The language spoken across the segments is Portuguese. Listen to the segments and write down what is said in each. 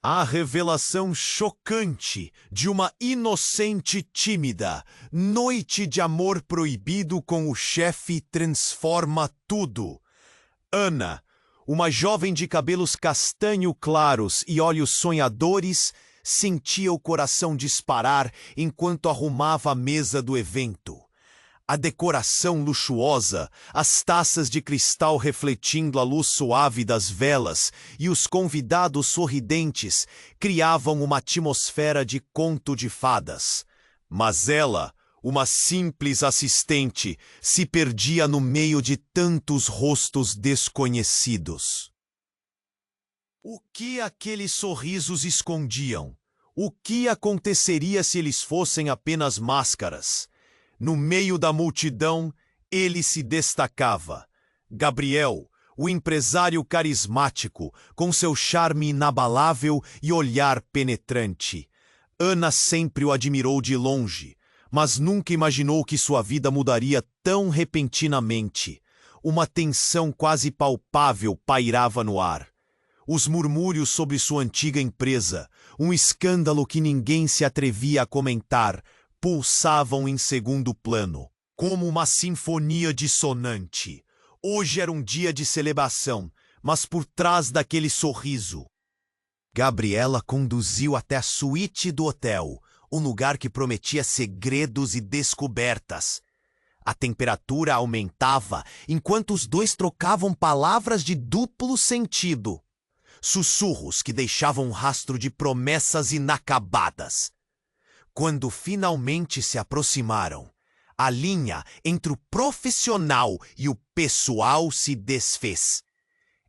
A revelação chocante de uma inocente tímida, noite de amor proibido com o chefe transforma tudo. Ana, uma jovem de cabelos castanho claros e olhos sonhadores, sentia o coração disparar enquanto arrumava a mesa do evento. A decoração luxuosa, as taças de cristal refletindo a luz suave das velas e os convidados sorridentes criavam uma atmosfera de conto de fadas. Mas ela, uma simples assistente, se perdia no meio de tantos rostos desconhecidos. O que aqueles sorrisos escondiam? O que aconteceria se eles fossem apenas máscaras? No meio da multidão, ele se destacava. Gabriel, o empresário carismático, com seu charme inabalável e olhar penetrante. Ana sempre o admirou de longe, mas nunca imaginou que sua vida mudaria tão repentinamente. Uma tensão quase palpável pairava no ar. Os murmúrios sobre sua antiga empresa, um escândalo que ninguém se atrevia a comentar, pulsavam em segundo plano, como uma sinfonia dissonante. Hoje era um dia de celebração, mas por trás daquele sorriso. Gabriela conduziu até a suíte do hotel, um lugar que prometia segredos e descobertas. A temperatura aumentava enquanto os dois trocavam palavras de duplo sentido. Sussurros que deixavam um rastro de promessas inacabadas. Quando finalmente se aproximaram, a linha entre o profissional e o pessoal se desfez.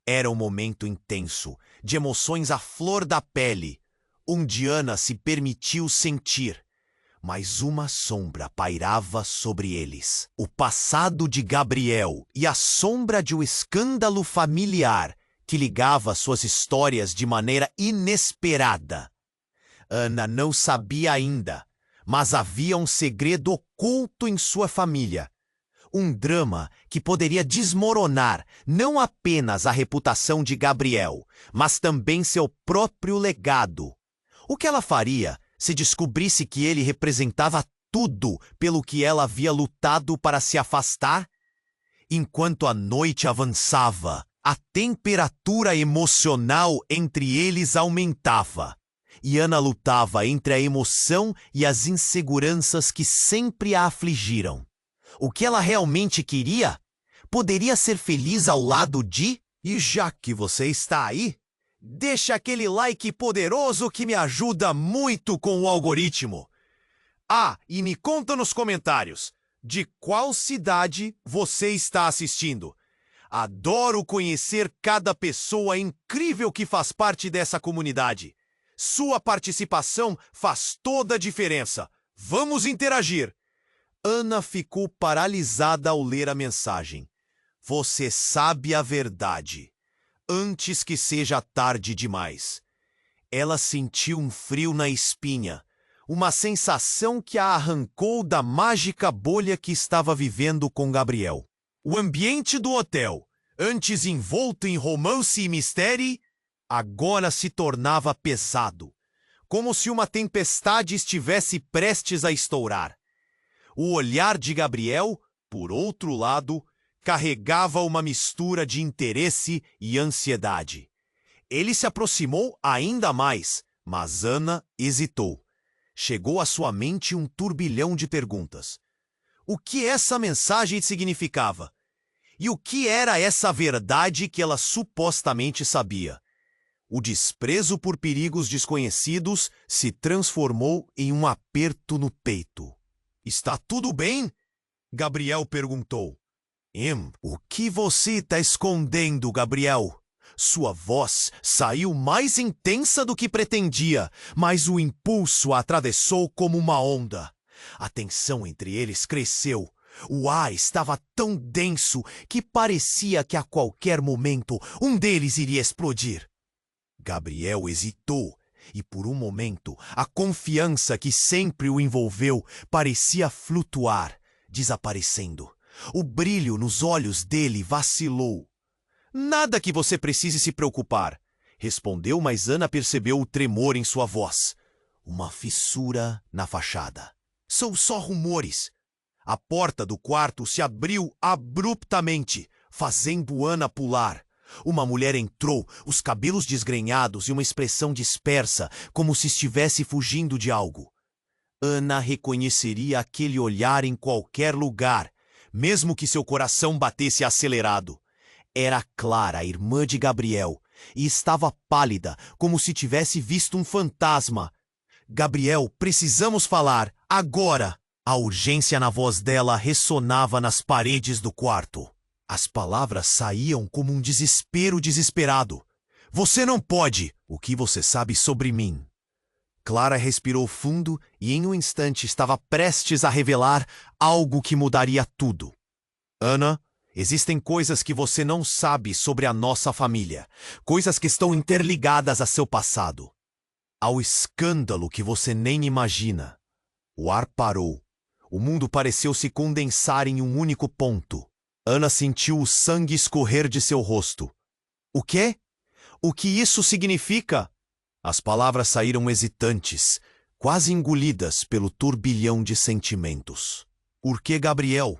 Era um momento intenso, de emoções à flor da pele, onde Ana se permitiu sentir. Mas uma sombra pairava sobre eles. O passado de Gabriel e a sombra de um escândalo familiar que ligava suas histórias de maneira inesperada. Ana não sabia ainda, mas havia um segredo oculto em sua família. Um drama que poderia desmoronar não apenas a reputação de Gabriel, mas também seu próprio legado. O que ela faria se descobrisse que ele representava tudo pelo que ela havia lutado para se afastar? Enquanto a noite avançava, a temperatura emocional entre eles aumentava. E Ana lutava entre a emoção e as inseguranças que sempre a afligiram. O que ela realmente queria? Poderia ser feliz ao lado de... E já que você está aí, deixa aquele like poderoso que me ajuda muito com o algoritmo. Ah, e me conta nos comentários, de qual cidade você está assistindo? Adoro conhecer cada pessoa incrível que faz parte dessa comunidade. Sua participação faz toda a diferença. Vamos interagir. Ana ficou paralisada ao ler a mensagem. Você sabe a verdade, antes que seja tarde demais. Ela sentiu um frio na espinha, uma sensação que a arrancou da mágica bolha que estava vivendo com Gabriel. O ambiente do hotel, antes envolto em romance e mistério, agora se tornava pesado, como se uma tempestade estivesse prestes a estourar. O olhar de Gabriel, por outro lado, carregava uma mistura de interesse e ansiedade. Ele se aproximou ainda mais, mas Ana hesitou. Chegou à sua mente um turbilhão de perguntas. O que essa mensagem significava? E o que era essa verdade que ela supostamente sabia? O desprezo por perigos desconhecidos se transformou em um aperto no peito. Está tudo bem? Gabriel perguntou. O que você está escondendo, Gabriel? Sua voz saiu mais intensa do que pretendia, mas o impulso a atravessou como uma onda. A tensão entre eles cresceu. O ar estava tão denso que parecia que a qualquer momento um deles iria explodir. Gabriel hesitou, e por um momento a confiança que sempre o envolveu parecia flutuar, desaparecendo. O brilho nos olhos dele vacilou. Nada que você precise se preocupar. respondeu, mas Ana percebeu o tremor em sua voz. Uma fissura na fachada. São só rumores. A porta do quarto se abriu abruptamente, fazendo Ana pular. Uma mulher entrou, os cabelos desgrenhados e uma expressão dispersa, como se estivesse fugindo de algo. Ana reconheceria aquele olhar em qualquer lugar, mesmo que seu coração batesse acelerado. Era Clara, a irmã de Gabriel, e estava pálida, como se tivesse visto um fantasma. Gabriel, precisamos falar, agora! A urgência na voz dela ressonava nas paredes do quarto. As palavras saíam como um desespero desesperado. Você não pode! O que você sabe sobre mim? Clara respirou fundo e em um instante estava prestes a revelar algo que mudaria tudo. Ana, existem coisas que você não sabe sobre a nossa família. Coisas que estão interligadas a seu passado. Ao escândalo que você nem imagina. O ar parou. O mundo pareceu se condensar em um único ponto. Ana sentiu o sangue escorrer de seu rosto. O quê? O que isso significa? As palavras saíram hesitantes, quase engolidas pelo turbilhão de sentimentos. Por que Gabriel?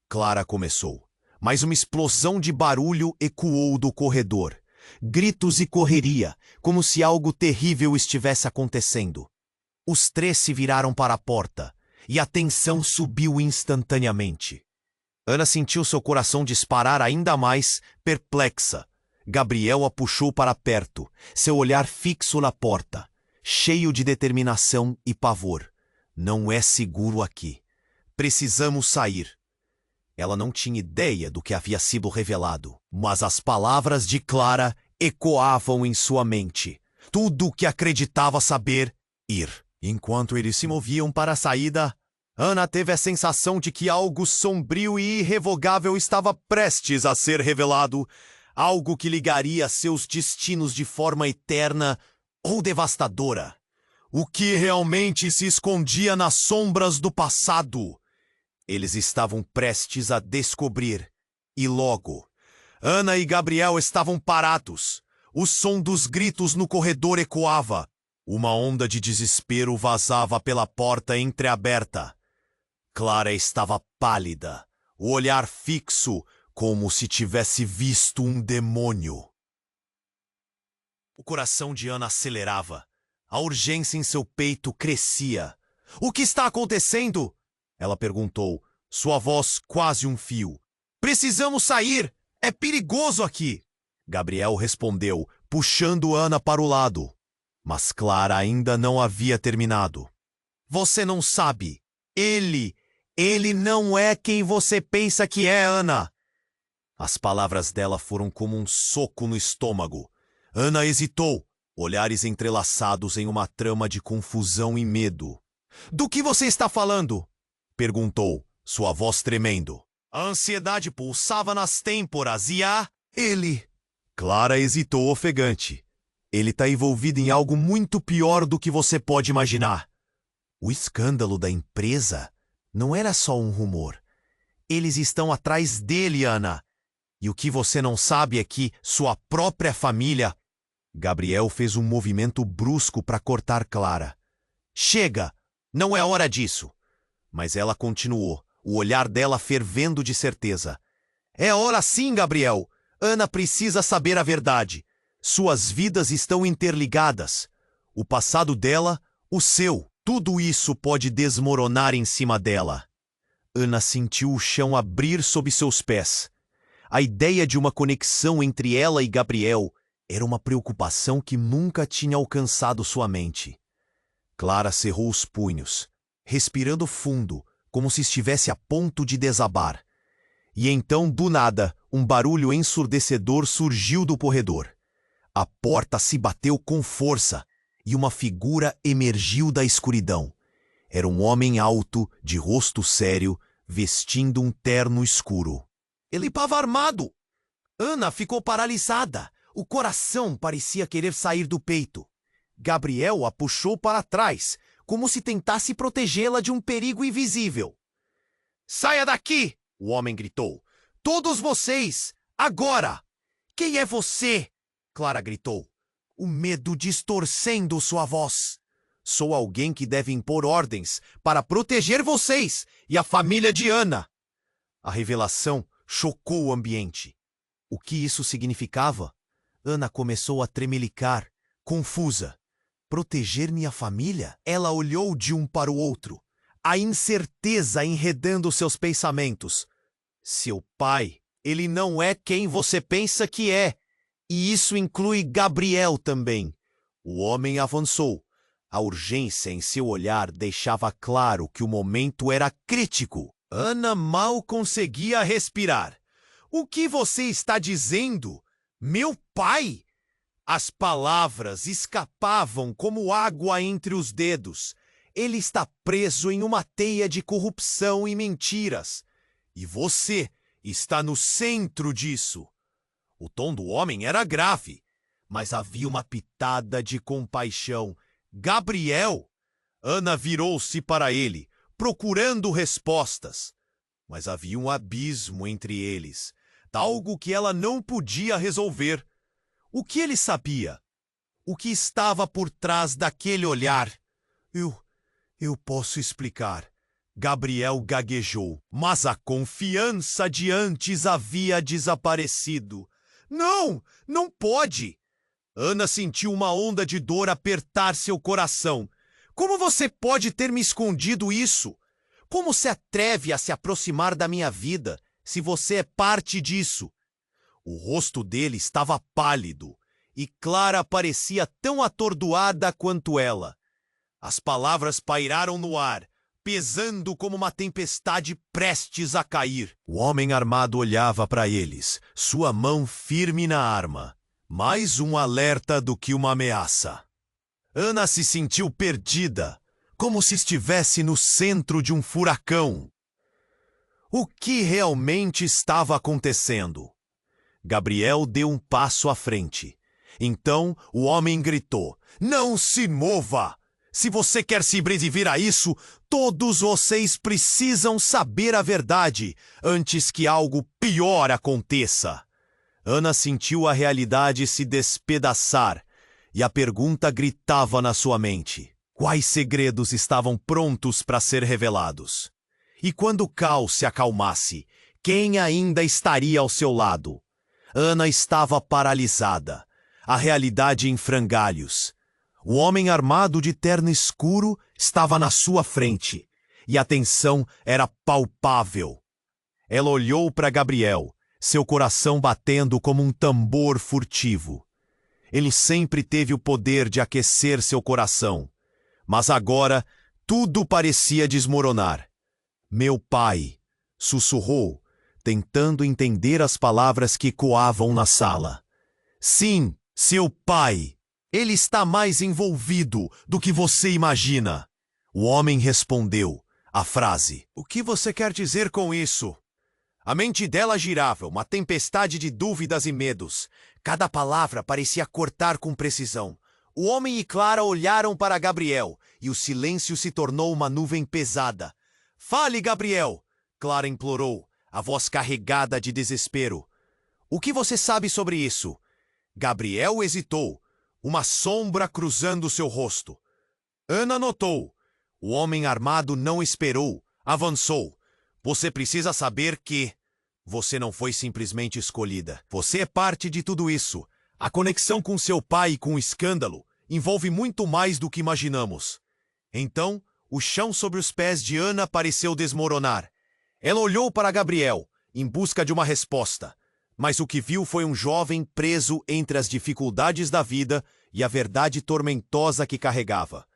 Clara começou, mas uma explosão de barulho ecoou do corredor. Gritos e correria, como se algo terrível estivesse acontecendo. Os três se viraram para a porta, e a tensão subiu instantaneamente. Ana sentiu seu coração disparar ainda mais, perplexa. Gabriel a puxou para perto, seu olhar fixo na porta, cheio de determinação e pavor. Não é seguro aqui. Precisamos sair. Ela não tinha ideia do que havia sido revelado, mas as palavras de Clara ecoavam em sua mente. Tudo o que acreditava saber, ir. Enquanto eles se moviam para a saída, Ana teve a sensação de que algo sombrio e irrevogável estava prestes a ser revelado, algo que ligaria seus destinos de forma eterna ou devastadora. O que realmente se escondia nas sombras do passado? Eles estavam prestes a descobrir. E logo, Ana e Gabriel estavam parados. O som dos gritos no corredor ecoava. Uma onda de desespero vazava pela porta entreaberta. Clara estava pálida, o olhar fixo, como se tivesse visto um demônio. O coração de Ana acelerava. A urgência em seu peito crescia. O que está acontecendo? Ela perguntou, sua voz quase um fio. Precisamos sair! É perigoso aqui! Gabriel respondeu, puxando Ana para o lado. Mas Clara ainda não havia terminado. Você não sabe. Ele não é quem você pensa que é, Ana. As palavras dela foram como um soco no estômago. Ana hesitou, olhares entrelaçados em uma trama de confusão e medo. Do que você está falando? Perguntou, sua voz tremendo. A ansiedade pulsava nas têmporas e Ele... Clara hesitou ofegante. Ele está envolvido em algo muito pior do que você pode imaginar. O escândalo da empresa não era só um rumor. Eles estão atrás dele, Ana. E o que você não sabe é que sua própria família... Gabriel fez um movimento brusco para cortar Clara. Chega! Não é hora disso. Mas ela continuou, o olhar dela fervendo de certeza. É hora sim, Gabriel. Ana precisa saber a verdade. Suas vidas estão interligadas. O passado dela, o seu. Tudo isso pode desmoronar em cima dela. Ana sentiu o chão abrir sob seus pés. A ideia de uma conexão entre ela e Gabriel era uma preocupação que nunca tinha alcançado sua mente. Clara cerrou os punhos, respirando fundo, como se estivesse a ponto de desabar. E então, do nada, um barulho ensurdecedor surgiu do corredor. A porta se bateu com força e uma figura emergiu da escuridão. Era um homem alto, de rosto sério, vestindo um terno escuro. Ele estava armado! Ana ficou paralisada. O coração parecia querer sair do peito. Gabriel a puxou para trás, como se tentasse protegê-la de um perigo invisível. Saia daqui! O homem gritou. Todos vocês! Agora! Quem é você? Clara gritou. o medo distorcendo sua voz. Sou alguém que deve impor ordens para proteger vocês e a família de Ana. A revelação chocou o ambiente. O que isso significava? Ana começou a tremelicar, confusa. Proteger minha família? Ela olhou de um para o outro, a incerteza enredando seus pensamentos. Seu pai, ele não é quem você pensa que é. E isso inclui Gabriel também. O homem avançou. A urgência em seu olhar deixava claro que o momento era crítico. Ana mal conseguia respirar. O que você está dizendo? Meu pai? As palavras escapavam como água entre os dedos. Ele está preso em uma teia de corrupção e mentiras. E você está no centro disso. O tom do homem era grave, mas havia uma pitada de compaixão. Gabriel! Ana virou-se para ele, procurando respostas. Mas havia um abismo entre eles, algo que ela não podia resolver. O que ele sabia? O que estava por trás daquele olhar? Eu posso explicar. Gabriel gaguejou, mas a confiança de antes havia desaparecido. Não, não pode! Ana sentiu uma onda de dor apertar seu coração. Como você pode ter me escondido isso? Como se atreve a se aproximar da minha vida, se você é parte disso? O rosto dele estava pálido, e Clara parecia tão atordoada quanto ela. As palavras pairaram no ar, pesando como uma tempestade prestes a cair. O homem armado olhava para eles, sua mão firme na arma. Mais um alerta do que uma ameaça. Ana se sentiu perdida, como se estivesse no centro de um furacão. O que realmente estava acontecendo? Gabriel deu um passo à frente. Então o homem gritou: "Não se mova! Se você quer sobreviver a isso, todos vocês precisam saber a verdade antes que algo pior aconteça." Ana sentiu a realidade se despedaçar e a pergunta gritava na sua mente. Quais segredos estavam prontos para ser revelados? E quando o caos se acalmasse, quem ainda estaria ao seu lado? Ana estava paralisada, a realidade em frangalhos. O homem armado de terno escuro estava na sua frente, e a tensão era palpável. Ela olhou para Gabriel, seu coração batendo como um tambor furtivo. Ele sempre teve o poder de aquecer seu coração, mas agora tudo parecia desmoronar. "Meu pai", sussurrou, tentando entender as palavras que ecoavam na sala. "Sim, seu pai. Ele está mais envolvido do que você imagina." O homem respondeu a frase. "O que você quer dizer com isso?" A mente dela girava, uma tempestade de dúvidas e medos. Cada palavra parecia cortar com precisão. O homem e Clara olharam para Gabriel, e o silêncio se tornou uma nuvem pesada. "Fale, Gabriel!" Clara implorou, a voz carregada de desespero. "O que você sabe sobre isso?" Gabriel hesitou, uma sombra cruzando seu rosto. Ana notou. O homem armado não esperou, avançou. "Você precisa saber que você não foi simplesmente escolhida. Você é parte de tudo isso. A conexão com seu pai e com o escândalo envolve muito mais do que imaginamos." Então, o chão sobre os pés de Ana pareceu desmoronar. Ela olhou para Gabriel, em busca de uma resposta. Mas o que viu foi um jovem preso entre as dificuldades da vida e a verdade tormentosa que carregava.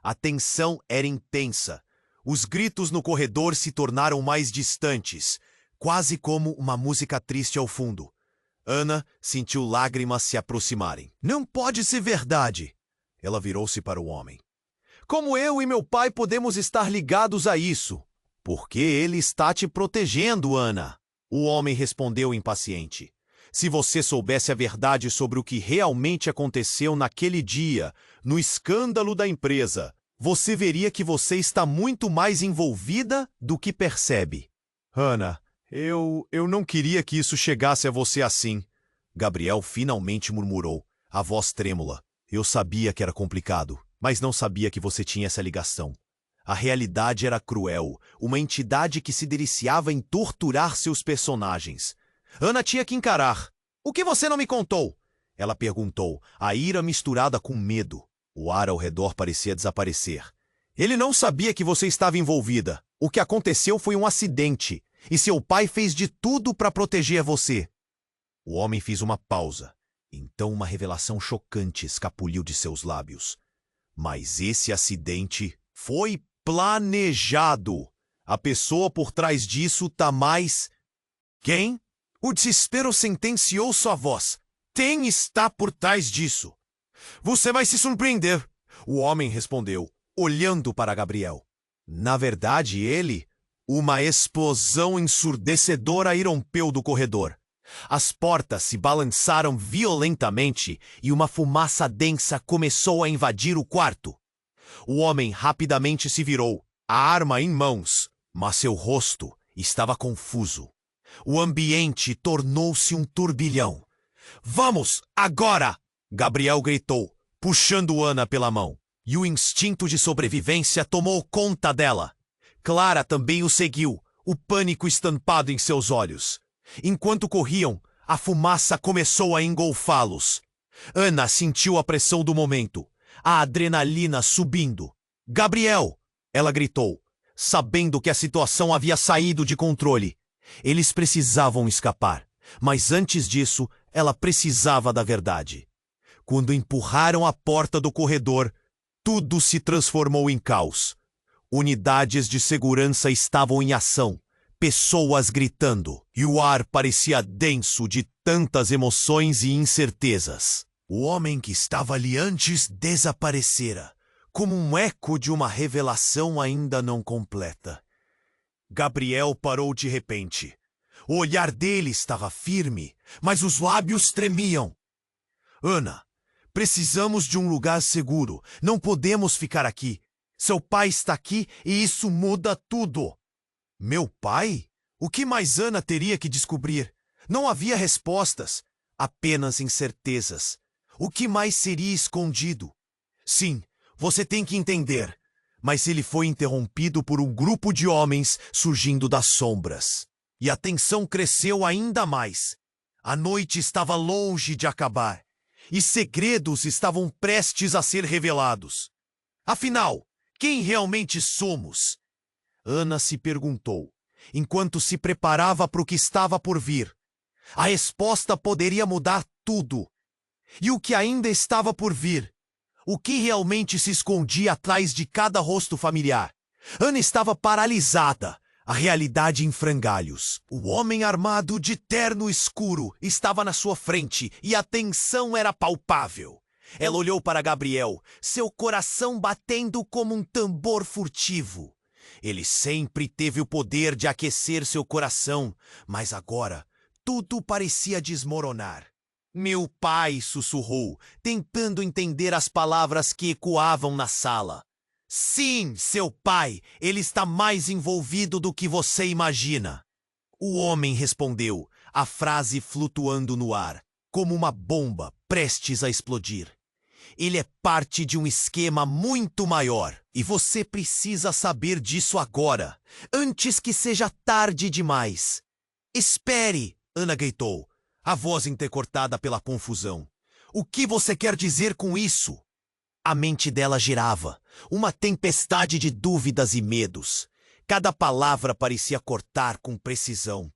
A tensão era intensa. Os gritos no corredor se tornaram mais distantes, quase como uma música triste ao fundo. Ana sentiu lágrimas se aproximarem. "Não pode ser verdade!" Ela virou-se para o homem. "Como eu e meu pai podemos estar ligados a isso?" "Porque ele está te protegendo, Ana." O homem respondeu impaciente. "Se você soubesse a verdade sobre o que realmente aconteceu naquele dia, no escândalo da empresa, você veria que você está muito mais envolvida do que percebe." "Ana, eu não queria que isso chegasse a você assim." Gabriel finalmente murmurou, a voz trêmula. Eu sabia que era complicado, mas não sabia que você tinha essa ligação. A realidade era cruel, uma entidade que se deliciava em torturar seus personagens. Ana tinha que encarar. O que você não me contou? Ela perguntou, a ira misturada com medo. O ar ao redor parecia desaparecer. Ele não sabia que você estava envolvida. O que aconteceu foi um acidente, e seu pai fez de tudo para proteger você. O homem fez uma pausa. Então uma revelação chocante escapuliu de seus lábios. Mas esse acidente foi planejado. A pessoa por trás disso tá mais... Quem? O desespero sentenciou sua voz. Quem está por trás disso? Você vai se surpreender. O homem respondeu, olhando para Gabriel. Na verdade, ele... Uma explosão ensurdecedora irrompeu do corredor. As portas se balançaram violentamente e uma fumaça densa começou a invadir o quarto. O homem rapidamente se virou, a arma em mãos, mas seu rosto estava confuso. O ambiente tornou-se um turbilhão. Vamos, agora! Gabriel gritou, puxando Ana pela mão. E o instinto de sobrevivência tomou conta dela. Clara também o seguiu, o pânico estampado em seus olhos. Enquanto corriam, a fumaça começou a engolfá-los. Ana sentiu a pressão do momento, a adrenalina subindo. Gabriel! Ela gritou, sabendo que a situação havia saído de controle. Eles precisavam escapar, mas antes disso, ela precisava da verdade. Quando empurraram a porta do corredor, tudo se transformou em caos. Unidades de segurança estavam em ação, pessoas gritando, e o ar parecia denso de tantas emoções e incertezas. O homem que estava ali antes desaparecera, como um eco de uma revelação ainda não completa. Gabriel parou de repente. O olhar dele estava firme, mas os lábios tremiam. Ana, precisamos de um lugar seguro. Não podemos ficar aqui. Seu pai está aqui e isso muda tudo. Meu pai? O que mais Ana teria que descobrir? Não havia respostas, apenas incertezas. O que mais seria escondido? Sim, você tem que entender. Mas ele foi interrompido por um grupo de homens surgindo das sombras. E a tensão cresceu ainda mais. A noite estava longe de acabar. E segredos estavam prestes a ser revelados. Afinal, quem realmente somos? Ana se perguntou, enquanto se preparava para o que estava por vir. A resposta poderia mudar tudo. E o que ainda estava por vir? O que realmente se escondia atrás de cada rosto familiar? Ana estava paralisada, a realidade em frangalhos. O homem armado de terno escuro estava na sua frente e a tensão era palpável. Ela olhou para Gabriel, seu coração batendo como um tambor furtivo. Ele sempre teve o poder de aquecer seu coração, mas agora tudo parecia desmoronar. Meu pai, sussurrou, tentando entender as palavras que ecoavam na sala. Sim, seu pai, ele está mais envolvido do que você imagina. O homem respondeu, a frase flutuando no ar, como uma bomba prestes a explodir. Ele é parte de um esquema muito maior, e você precisa saber disso agora, antes que seja tarde demais. Espere, Ana gritou, a voz entrecortada pela confusão. O que você quer dizer com isso? A mente dela girava, uma tempestade de dúvidas e medos. Cada palavra parecia cortar com precisão.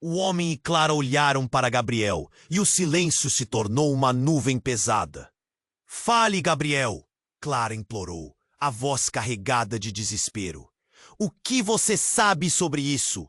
O homem e Clara olharam para Gabriel, e o silêncio se tornou uma nuvem pesada. Fale, Gabriel, Clara implorou, a voz carregada de desespero. O que você sabe sobre isso?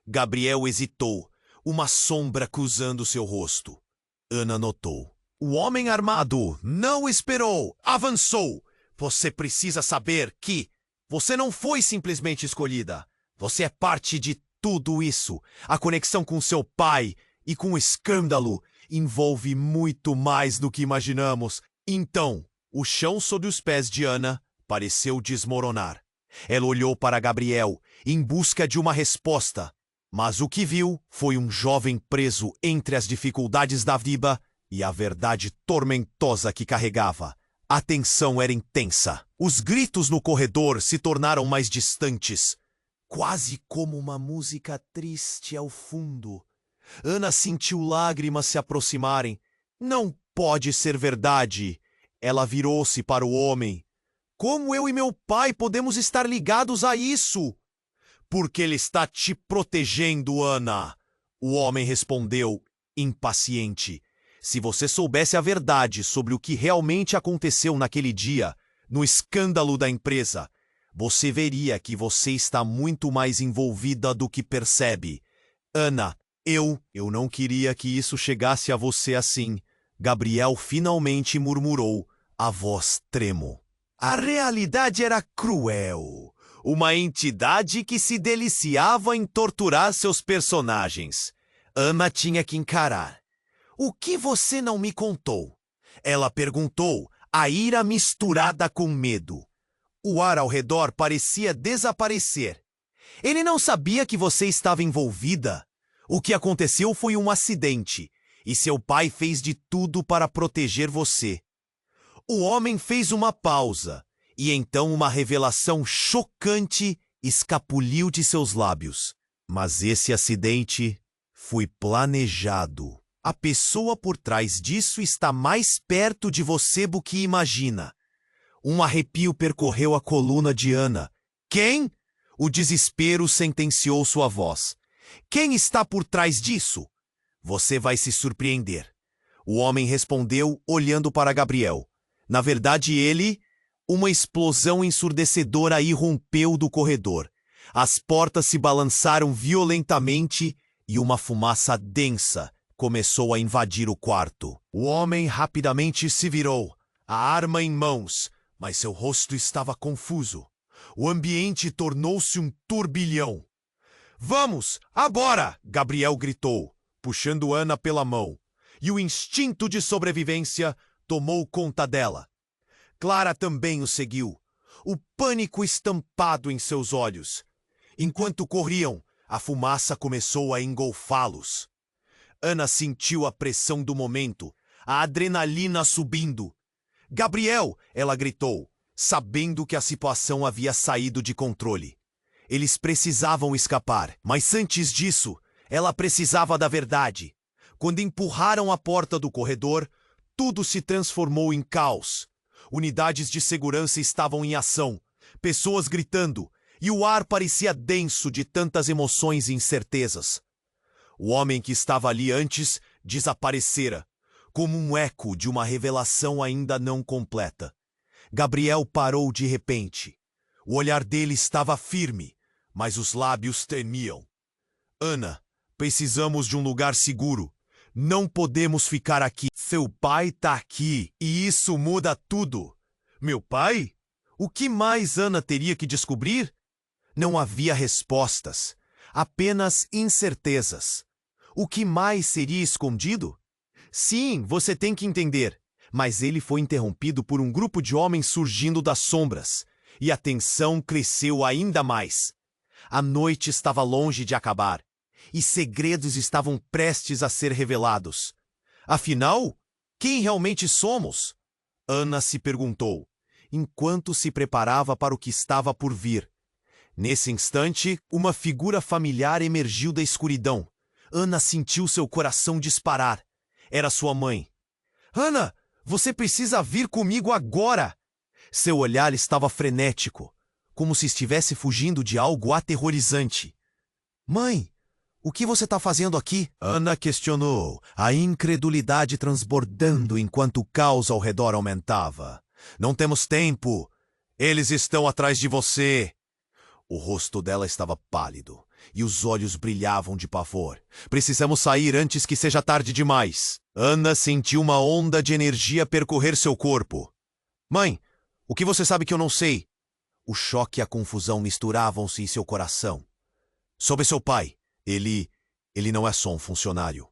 Gabriel hesitou, uma sombra cruzando seu rosto. Ana notou. O homem armado não esperou, avançou. Você precisa saber que você não foi simplesmente escolhida. Você é parte de tudo isso. A conexão com seu pai e com o escândalo envolve muito mais do que imaginamos. Então, o chão sob os pés de Ana pareceu desmoronar. Ela olhou para Gabriel em busca de uma resposta, mas o que viu foi um jovem preso entre as dificuldades da vida e a verdade tormentosa que carregava. A tensão era intensa. Os gritos no corredor se tornaram mais distantes, quase como uma música triste ao fundo. Ana sentiu lágrimas se aproximarem. Não pode ser verdade. Ela virou-se para o homem. Como eu e meu pai podemos estar ligados a isso? Porque ele está te protegendo, Ana. O homem respondeu, impaciente. Se você soubesse a verdade sobre o que realmente aconteceu naquele dia, no escândalo da empresa, você veria que você está muito mais envolvida do que percebe. Ana, eu não queria que isso chegasse a você assim. Gabriel finalmente murmurou, a voz tremo. A realidade era cruel. Uma entidade que se deliciava em torturar seus personagens. Ana tinha que encarar. O que você não me contou? Ela perguntou, a ira misturada com medo. O ar ao redor parecia desaparecer. Ele não sabia que você estava envolvida. O que aconteceu foi um acidente, e seu pai fez de tudo para proteger você. O homem fez uma pausa, e então uma revelação chocante escapuliu de seus lábios. Mas esse acidente foi planejado. A pessoa por trás disso está mais perto de você do que imagina. Um arrepio percorreu a coluna de Ana. Quem? O desespero sentenciou sua voz. Quem está por trás disso? Você vai se surpreender. O homem respondeu, olhando para Gabriel. Na verdade, uma explosão ensurdecedora irrompeu do corredor. As portas se balançaram violentamente e uma fumaça densa começou a invadir o quarto. O homem rapidamente se virou, a arma em mãos, mas seu rosto estava confuso. O ambiente tornou-se um turbilhão. Vamos, agora! Gabriel gritou, puxando Ana pela mão, e o instinto de sobrevivência tomou conta dela. Clara também o seguiu, o pânico estampado em seus olhos. Enquanto corriam, a fumaça começou a engolfá-los. Ana sentiu a pressão do momento, a adrenalina subindo. Gabriel, ela gritou, sabendo que a situação havia saído de controle. Eles precisavam escapar, mas antes disso, ela precisava da verdade. Quando empurraram a porta do corredor, tudo se transformou em caos. Unidades de segurança estavam em ação, pessoas gritando, e o ar parecia denso de tantas emoções e incertezas. O homem que estava ali antes desaparecera, como um eco de uma revelação ainda não completa. Gabriel parou de repente. O olhar dele estava firme, mas os lábios tremiam. Ana, precisamos de um lugar seguro. Não podemos ficar aqui. Seu pai está aqui, e isso muda tudo. Meu pai? O que mais Ana teria que descobrir? Não havia respostas, apenas incertezas. O que mais seria escondido? Sim, você tem que entender. Mas ele foi interrompido por um grupo de homens surgindo das sombras, e a tensão cresceu ainda mais. A noite estava longe de acabar, e segredos estavam prestes a ser revelados. Afinal, quem realmente somos? Ana se perguntou, enquanto se preparava para o que estava por vir. Nesse instante, uma figura familiar emergiu da escuridão. Ana sentiu seu coração disparar. Era sua mãe. Ana, você precisa vir comigo agora! Seu olhar estava frenético, como se estivesse fugindo de algo aterrorizante. Mãe, o que você está fazendo aqui? Ana questionou, a incredulidade transbordando enquanto o caos ao redor aumentava. Não temos tempo. Eles estão atrás de você. O rosto dela estava pálido e os olhos brilhavam de pavor. Precisamos sair antes que seja tarde demais. Ana sentiu uma onda de energia percorrer seu corpo. Mãe, o que você sabe que eu não sei? O choque e a confusão misturavam-se em seu coração. Sobre seu pai, ele não é só um funcionário.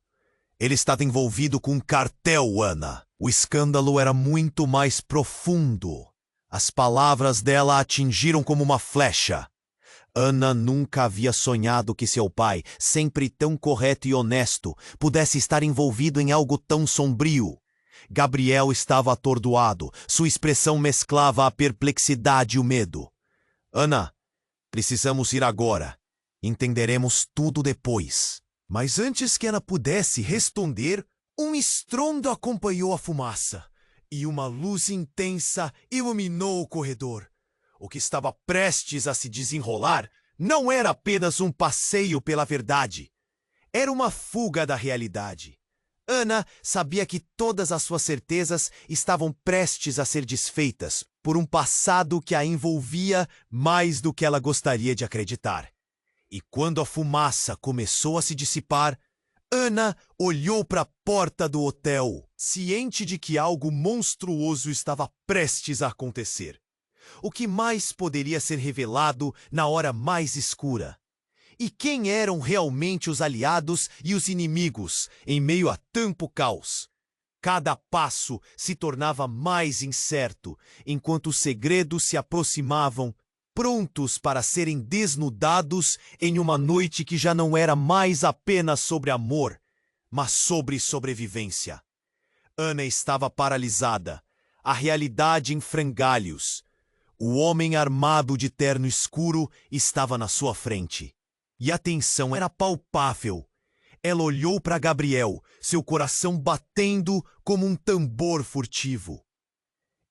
Ele estava envolvido com um cartel, Ana. O escândalo era muito mais profundo. As palavras dela a atingiram como uma flecha. Ana nunca havia sonhado que seu pai, sempre tão correto e honesto, pudesse estar envolvido em algo tão sombrio. Gabriel estava atordoado, sua expressão mesclava a perplexidade e o medo. Ana, precisamos ir agora. Entenderemos tudo depois. Mas antes que Ana pudesse responder, um estrondo acompanhou a fumaça, e uma luz intensa iluminou o corredor. O que estava prestes a se desenrolar não era apenas um passeio pela verdade. Era uma fuga da realidade. Ana sabia que todas as suas certezas estavam prestes a ser desfeitas por um passado que a envolvia mais do que ela gostaria de acreditar. E quando a fumaça começou a se dissipar, Ana olhou para a porta do hotel, ciente de que algo monstruoso estava prestes a acontecer. O que mais poderia ser revelado na hora mais escura? E quem eram realmente os aliados e os inimigos em meio a tanto caos? Cada passo se tornava mais incerto, enquanto os segredos se aproximavam, prontos para serem desnudados em uma noite que já não era mais apenas sobre amor, mas sobre sobrevivência. Ana estava paralisada, a realidade em frangalhos. O homem armado de terno escuro estava na sua frente. E a tensão era palpável. Ela olhou para Gabriel, seu coração batendo como um tambor furtivo.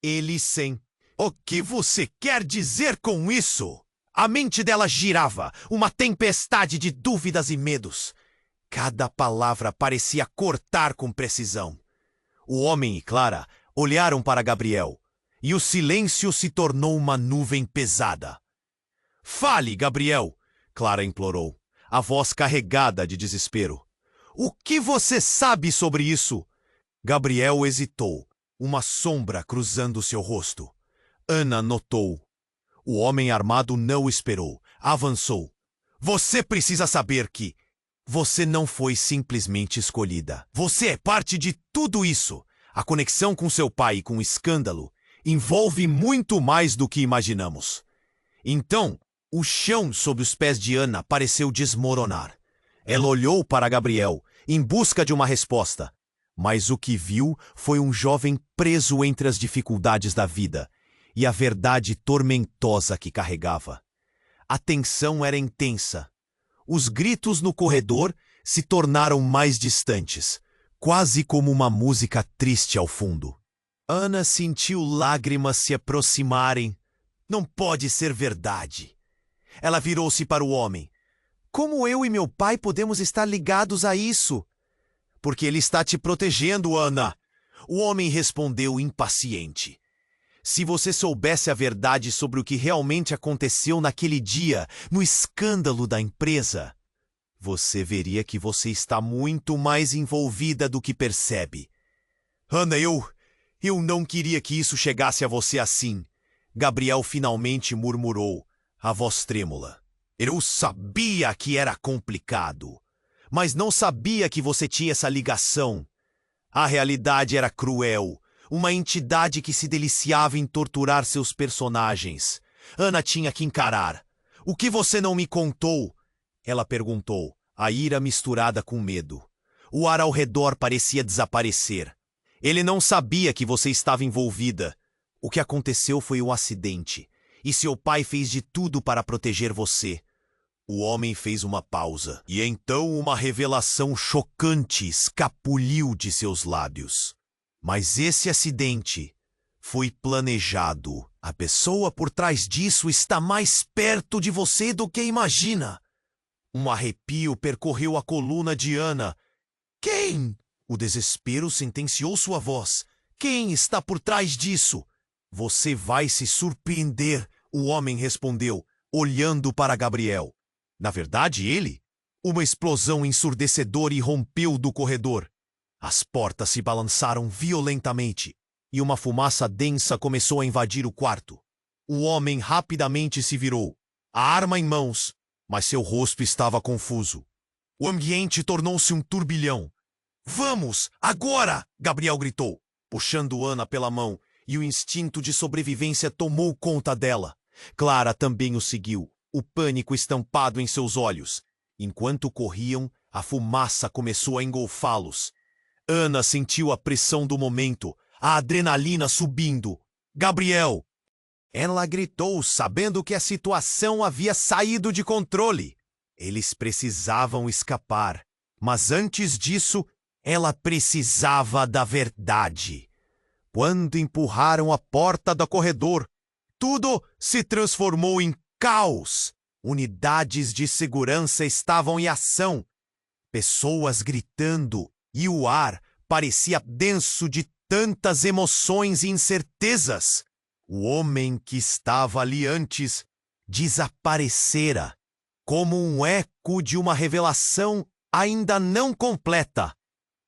Ele sem... O que você quer dizer com isso? A mente dela girava, uma tempestade de dúvidas e medos. Cada palavra parecia cortar com precisão. O homem e Clara olharam para Gabriel, e o silêncio se tornou uma nuvem pesada. Fale, Gabriel! Clara implorou, a voz carregada de desespero. O que você sabe sobre isso? Gabriel hesitou, uma sombra cruzando seu rosto. Ana notou. O homem armado não esperou, avançou. Você precisa saber que você não foi simplesmente escolhida. Você é parte de tudo isso. A conexão com seu pai e com o escândalo envolve muito mais do que imaginamos. Então, o chão sob os pés de Ana pareceu desmoronar. Ela olhou para Gabriel, em busca de uma resposta. Mas o que viu foi um jovem preso entre as dificuldades da vida e a verdade tormentosa que carregava. A tensão era intensa. Os gritos no corredor se tornaram mais distantes, quase como uma música triste ao fundo. Ana sentiu lágrimas se aproximarem. Não pode ser verdade. Ela virou-se para o homem. Como eu e meu pai podemos estar ligados a isso? Porque ele está te protegendo, Ana. O homem respondeu impaciente. Se você soubesse a verdade sobre o que realmente aconteceu naquele dia, no escândalo da empresa, você veria que você está muito mais envolvida do que percebe. Ana, eu não queria que isso chegasse a você assim. Gabriel finalmente murmurou, a voz trêmula. Eu sabia que era complicado, mas não sabia que você tinha essa ligação. A realidade era cruel, uma entidade que se deliciava em torturar seus personagens. Ana tinha que encarar. O que você não me contou? Ela perguntou, a ira misturada com medo. O ar ao redor parecia desaparecer. Ele não sabia que você estava envolvida. O que aconteceu foi um acidente, e seu pai fez de tudo para proteger você. O homem fez uma pausa, e então uma revelação chocante escapuliu de seus lábios. Mas esse acidente foi planejado. A pessoa por trás disso está mais perto de você do que imagina. Um arrepio percorreu a coluna de Ana. Quem? O desespero sentenciou sua voz. Quem está por trás disso? Você vai se surpreender, o homem respondeu, olhando para Gabriel. Na verdade, ele? Uma explosão ensurdecedora irrompeu do corredor. As portas se balançaram violentamente e uma fumaça densa começou a invadir o quarto. O homem rapidamente se virou, a arma em mãos, mas seu rosto estava confuso. O ambiente tornou-se um turbilhão. Vamos, agora! Gabriel gritou, puxando Ana pela mão, e o instinto de sobrevivência tomou conta dela. Clara também o seguiu. o pânico estampado em seus olhos. Enquanto corriam, a fumaça começou a engolfá-los. Ana sentiu a pressão do momento, a adrenalina subindo. Gabriel! Ela gritou, sabendo que a situação havia saído de controle. Eles precisavam escapar, mas antes disso, ela precisava da verdade. Quando empurraram a porta do corredor, tudo se transformou em caos. Unidades de segurança estavam em ação. Pessoas gritando e o ar parecia denso de tantas emoções e incertezas. O homem que estava ali antes desaparecera, como um eco de uma revelação ainda não completa.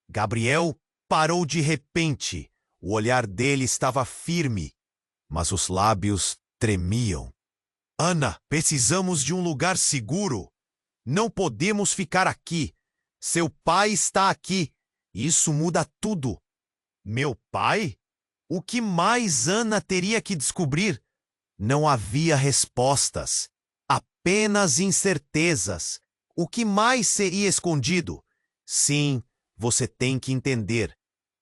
Gabriel parou de repente. O olhar dele estava firme, mas os lábios tremiam. Ana, precisamos de um lugar seguro. Não podemos ficar aqui. Seu pai está aqui. Isso muda tudo. Meu pai? O que mais Ana teria que descobrir? Não havia respostas, apenas incertezas. O que mais seria escondido? Sim, você tem que entender.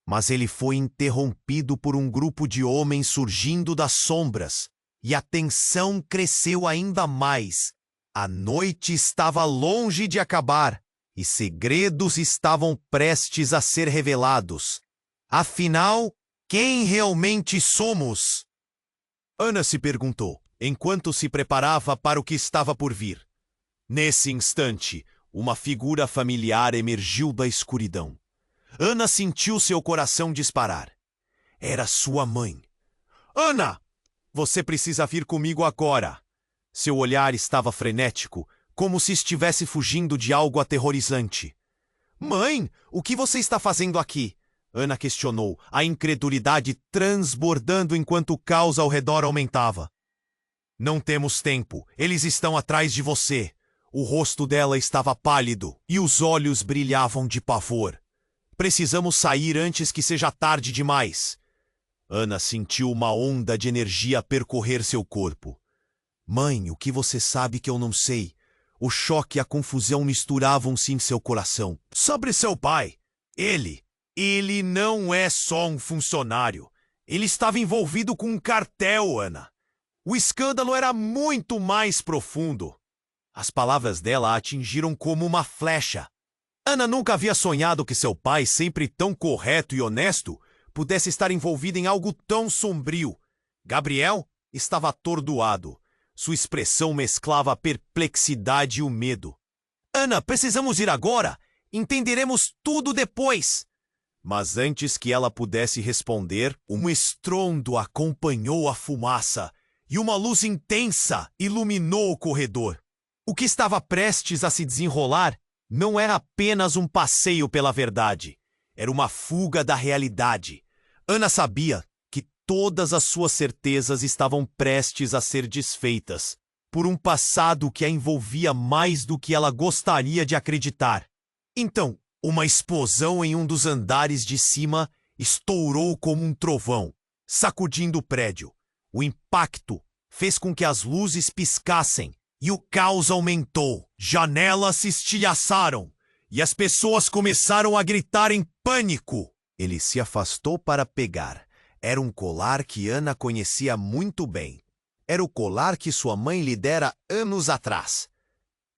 Mas ele foi interrompido por um grupo de homens surgindo das sombras, e a tensão cresceu ainda mais. A noite estava longe de acabar, e segredos estavam prestes a ser revelados. Afinal, quem realmente somos? Ana se perguntou, enquanto se preparava para o que estava por vir. Nesse instante, uma figura familiar emergiu da escuridão. Ana sentiu seu coração disparar. Era sua mãe. Ana! Você precisa vir comigo agora. Seu olhar estava frenético, como se estivesse fugindo de algo aterrorizante. Mãe, o que você está fazendo aqui? Ana questionou, a incredulidade transbordando enquanto o caos ao redor aumentava. Não temos tempo. Eles estão atrás de você. O rosto dela estava pálido e os olhos brilhavam de pavor. Precisamos sair antes que seja tarde demais. Ana sentiu uma onda de energia percorrer seu corpo. Mãe, o que você sabe que eu não sei? O choque e a confusão misturavam-se em seu coração. Sobre seu pai. Ele não é só um funcionário. Ele estava envolvido com um cartel, Ana. O escândalo era muito mais profundo. As palavras dela a atingiram como uma flecha. Ana nunca havia sonhado que seu pai, sempre tão correto e honesto, pudesse estar envolvido em algo tão sombrio. Gabriel estava atordoado. Sua expressão mesclava a perplexidade e o medo. Ana, precisamos ir agora. Entenderemos tudo depois. Mas antes que ela pudesse responder, um estrondo acompanhou a fumaça e uma luz intensa iluminou o corredor. O que estava prestes a se desenrolar não era apenas um passeio pela verdade. Era uma fuga da realidade. Ana sabia que todas as suas certezas estavam prestes a ser desfeitas por um passado que a envolvia mais do que ela gostaria de acreditar. Então, uma explosão em um dos andares de cima estourou como um trovão, sacudindo o prédio. O impacto fez com que as luzes piscassem e o caos aumentou. Janelas se estilhaçaram e as pessoas começaram a gritar em pânico. Ele se afastou para pegar. Era um colar que Ana conhecia muito bem. Era o colar que sua mãe lhe dera anos atrás.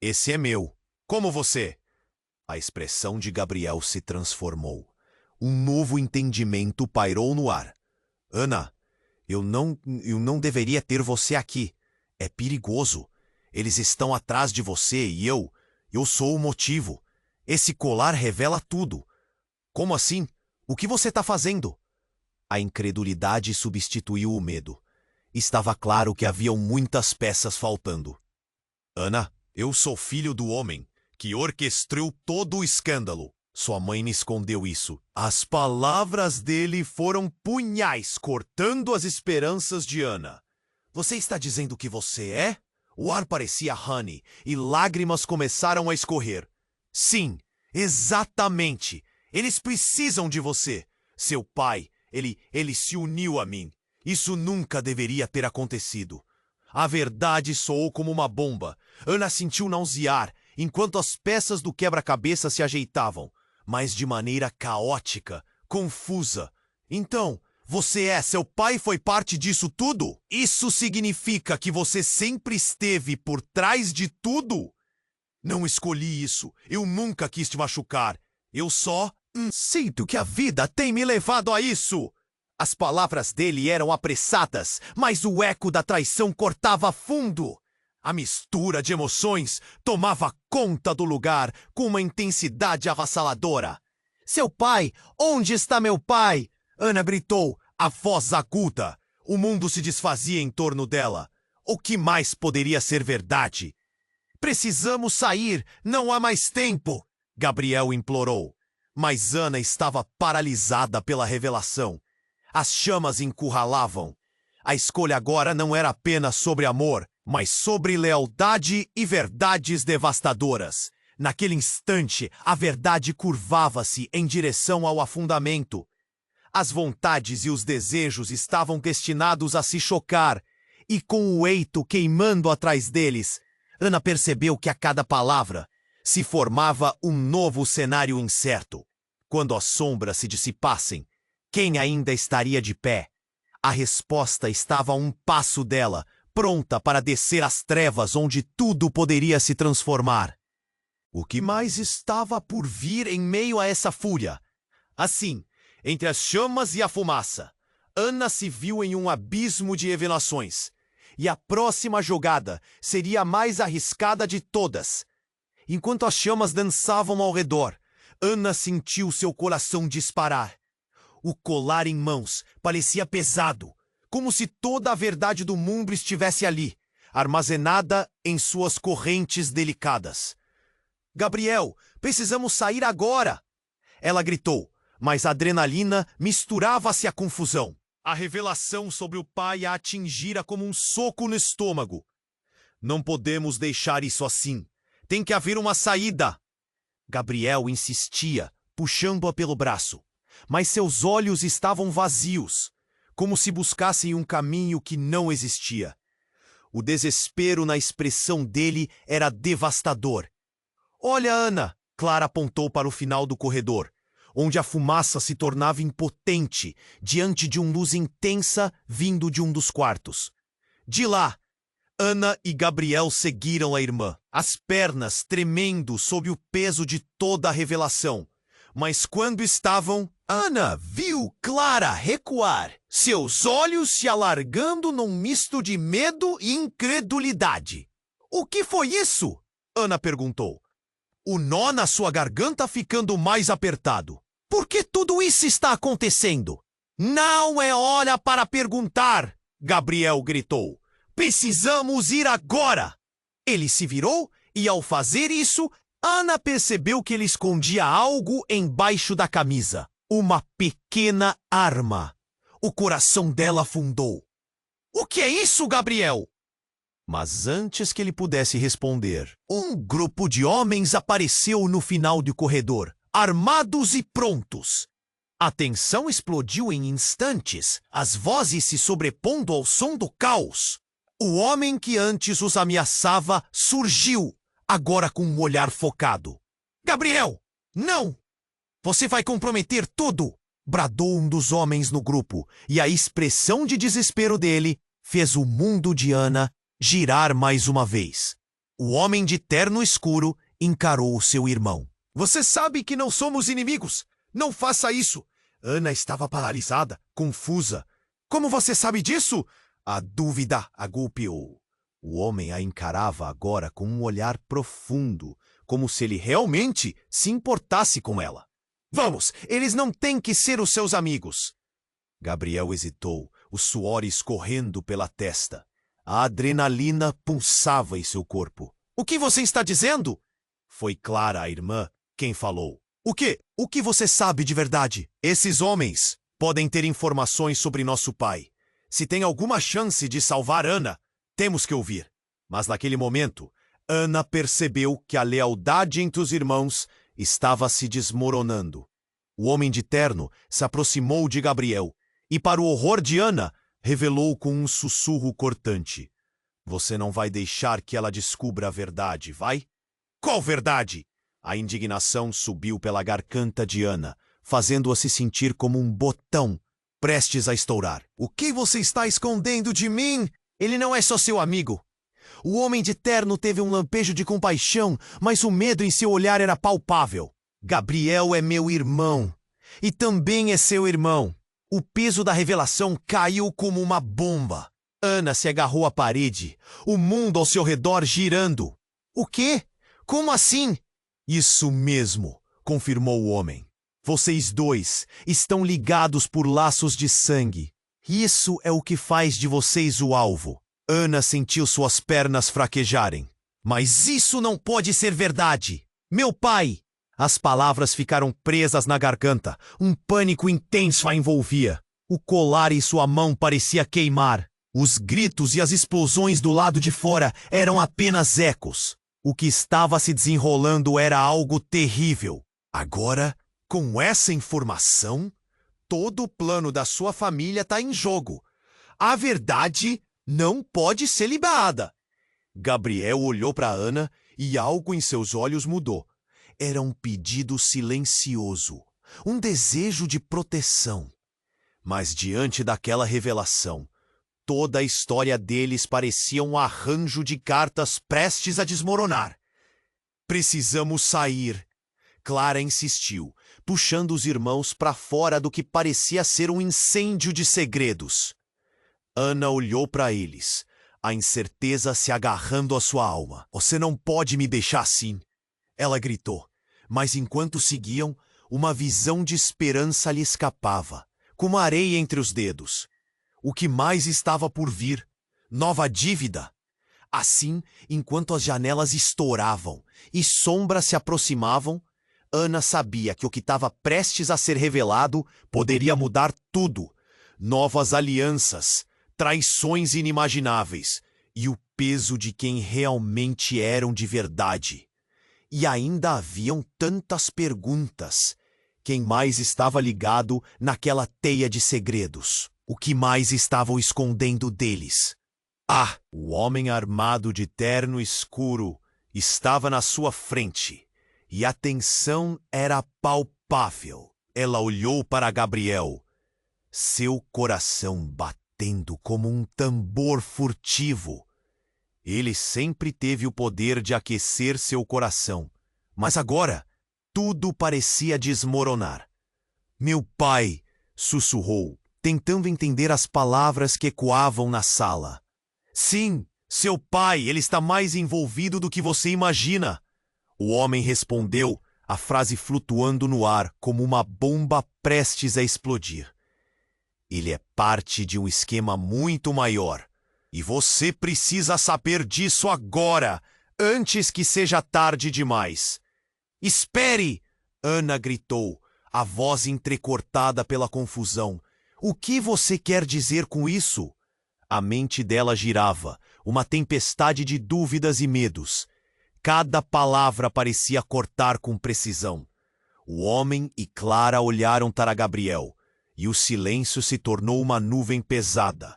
Esse é meu. Como você? A expressão de Gabriel se transformou. Um novo entendimento pairou no ar. Ana, eu não deveria ter você aqui. É perigoso. Eles estão atrás de você e eu sou o motivo. Esse colar revela tudo. Como assim? O que você está fazendo? A incredulidade substituiu o medo. Estava claro que haviam muitas peças faltando. Ana, eu sou filho do homem que orquestrou todo o escândalo. Sua mãe me escondeu isso. As palavras dele foram punhais, cortando as esperanças de Ana. Você está dizendo que você é? O ar parecia honey e lágrimas começaram a escorrer. Sim, exatamente. Eles precisam de você. Seu pai, ele se uniu a mim. Isso nunca deveria ter acontecido. A verdade soou como uma bomba. Ana sentiu nausear, enquanto as peças do quebra-cabeça se ajeitavam, mas de maneira caótica, confusa. Então, seu pai foi parte disso tudo? Isso significa que você sempre esteve por trás de tudo? Não escolhi isso. Eu nunca quis te machucar. Eu só sinto que a vida tem me levado a isso. As palavras dele eram apressadas, mas o eco da traição cortava fundo. A mistura de emoções tomava conta do lugar com uma intensidade avassaladora. Seu pai! Onde está meu pai? Ana gritou, a voz aguda. O mundo se desfazia em torno dela. O que mais poderia ser verdade? Precisamos sair, não há mais tempo, Gabriel implorou. Mas Ana estava paralisada pela revelação. As chamas encurralavam. A escolha agora não era apenas sobre amor, mas sobre lealdade e verdades devastadoras. Naquele instante, a verdade curvava-se em direção ao afundamento. As vontades e os desejos estavam destinados a se chocar, e com o eito queimando atrás deles, Ana percebeu que a cada palavra se formava um novo cenário incerto. Quando as sombras se dissipassem, quem ainda estaria de pé? A resposta estava a um passo dela, pronta para descer às trevas onde tudo poderia se transformar. O que mais estava por vir em meio a essa fúria? Assim, entre as chamas e a fumaça, Ana se viu em um abismo de revelações. E a próxima jogada seria a mais arriscada de todas. Enquanto as chamas dançavam ao redor, Ana sentiu seu coração disparar. O colar em mãos parecia pesado, como se toda a verdade do mundo estivesse ali, armazenada em suas correntes delicadas. Gabriel, precisamos sair agora! Ela gritou, mas a adrenalina misturava-se à confusão. A revelação sobre o pai a atingira como um soco no estômago. Não podemos deixar isso assim. Tem que haver uma saída. Gabriel insistia, puxando-a pelo braço. Mas seus olhos estavam vazios, como se buscassem um caminho que não existia. O desespero na expressão dele era devastador. Olha, Ana! Clara apontou para o final do corredor, onde a fumaça se tornava impotente diante de uma luz intensa vindo de um dos quartos. De lá, Ana e Gabriel seguiram a irmã, as pernas tremendo sob o peso de toda a revelação. Mas quando estavam, Ana viu Clara recuar, seus olhos se alargando num misto de medo e incredulidade. O que foi isso? Ana perguntou. O nó na sua garganta ficando mais apertado. Por que tudo isso está acontecendo? Não é hora para perguntar, Gabriel gritou. Precisamos ir agora! Ele se virou e, ao fazer isso, Ana percebeu que ele escondia algo embaixo da camisa. Uma pequena arma. O coração dela afundou. O que é isso, Gabriel? Mas antes que ele pudesse responder, um grupo de homens apareceu no final do corredor, armados e prontos. A tensão explodiu em instantes, as vozes se sobrepondo ao som do caos. O homem que antes os ameaçava surgiu, agora com um olhar focado. Gabriel, não! Você vai comprometer tudo! Bradou um dos homens no grupo, e a expressão de desespero dele fez o mundo de Ana girar mais uma vez. O homem de terno escuro encarou seu irmão. Você sabe que não somos inimigos! Não faça isso! Ana estava paralisada, confusa. Como você sabe disso? A dúvida a golpeou. O homem a encarava agora com um olhar profundo, como se ele realmente se importasse com ela. Vamos, eles não têm que ser os seus amigos. Gabriel hesitou, o suor escorrendo pela testa. A adrenalina pulsava em seu corpo. O que você está dizendo? Foi Clara, a irmã, quem falou. O quê? O que você sabe de verdade? Esses homens podem ter informações sobre nosso pai. Se tem alguma chance de salvar Ana, temos que ouvir. Mas naquele momento, Ana percebeu que a lealdade entre os irmãos estava se desmoronando. O homem de terno se aproximou de Gabriel e, para o horror de Ana, revelou com um sussurro cortante. Você não vai deixar que ela descubra a verdade, vai? Qual verdade? A indignação subiu pela garganta de Ana, fazendo-a se sentir como um botão prestes a estourar. O que você está escondendo de mim? Ele não é só seu amigo. O homem de terno teve um lampejo de compaixão, mas o medo em seu olhar era palpável. Gabriel é meu irmão. E também é seu irmão. O peso da revelação caiu como uma bomba. Ana se agarrou à parede, o mundo ao seu redor girando. O quê? Como assim? Isso mesmo, confirmou o homem. Vocês dois estão ligados por laços de sangue. Isso é o que faz de vocês o alvo. Ana sentiu suas pernas fraquejarem. Mas isso não pode ser verdade! Meu pai! As palavras ficaram presas na garganta. Um pânico intenso a envolvia. O colar em sua mão parecia queimar. Os gritos e as explosões do lado de fora eram apenas ecos. O que estava se desenrolando era algo terrível. Agora, com essa informação, todo o plano da sua família está em jogo. A verdade não pode ser liberada. Gabriel olhou para Ana e algo em seus olhos mudou. Era um pedido silencioso, um desejo de proteção. Mas diante daquela revelação, toda a história deles parecia um arranjo de cartas prestes a desmoronar. Precisamos sair. Clara insistiu, puxando os irmãos para fora do que parecia ser um incêndio de segredos. Ana olhou para eles, a incerteza se agarrando à sua alma. Você não pode me deixar assim, ela gritou. Mas enquanto seguiam, uma visão de esperança lhe escapava, como areia entre os dedos. O que mais estava por vir? Nova dívida? Assim, enquanto as janelas estouravam e sombras se aproximavam, Ana sabia que o que estava prestes a ser revelado poderia mudar tudo. Novas alianças, traições inimagináveis e o peso de quem realmente eram de verdade. E ainda haviam tantas perguntas. Quem mais estava ligado naquela teia de segredos? O que mais estavam escondendo deles? Ah, o homem armado de terno escuro estava na sua frente, e a tensão era palpável. Ela olhou para Gabriel, seu coração batendo como um tambor furtivo. Ele sempre teve o poder de aquecer seu coração, mas agora tudo parecia desmoronar. Meu pai, sussurrou, tentando entender as palavras que ecoavam na sala. Sim, seu pai, ele está mais envolvido do que você imagina. O homem respondeu, a frase flutuando no ar como uma bomba prestes a explodir. Ele é parte de um esquema muito maior. E você precisa saber disso agora, antes que seja tarde demais. Espere! Ana gritou, a voz entrecortada pela confusão. O que você quer dizer com isso? A mente dela girava, uma tempestade de dúvidas e medos. Cada palavra parecia cortar com precisão. O homem e Clara olharam para Gabriel, e o silêncio se tornou uma nuvem pesada.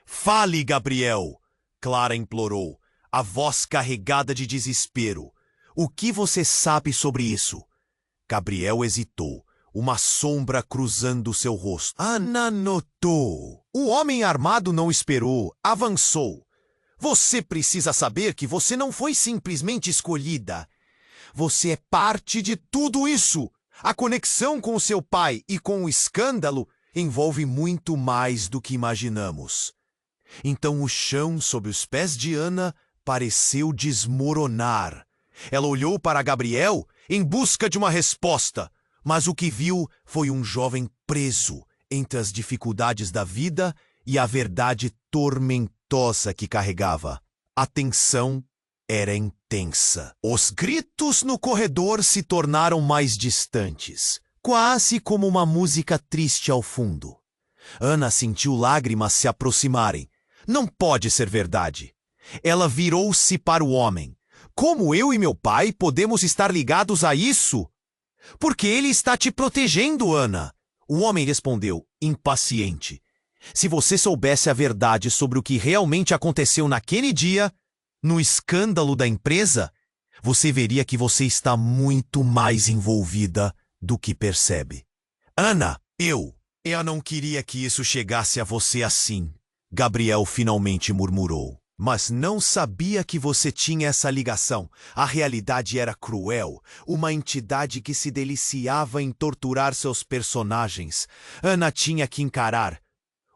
Fale, Gabriel! Clara implorou, a voz carregada de desespero. O que você sabe sobre isso? Gabriel hesitou, uma sombra cruzando seu rosto. Ana notou. O homem armado não esperou, avançou. Você precisa saber que você não foi simplesmente escolhida. Você é parte de tudo isso. A conexão com o seu pai e com o escândalo envolve muito mais do que imaginamos. Então o chão sob os pés de Ana pareceu desmoronar. Ela olhou para Gabriel em busca de uma resposta, mas o que viu foi um jovem preso entre as dificuldades da vida e a verdade tormentosa que carregava. A tensão era intensa. Os gritos no corredor se tornaram mais distantes, quase como uma música triste ao fundo. Ana sentiu lágrimas se aproximarem. Não pode ser verdade. Ela virou-se para o homem. Como eu e meu pai podemos estar ligados a isso? Porque ele está te protegendo, Ana. O homem respondeu, impaciente. Se você soubesse a verdade sobre o que realmente aconteceu naquele dia, no escândalo da empresa, você veria que você está muito mais envolvida do que percebe. Ana, eu não queria que isso chegasse a você assim, Gabriel finalmente murmurou. Mas não sabia que você tinha essa ligação. A realidade era cruel, uma entidade que se deliciava em torturar seus personagens. Ana tinha que encarar.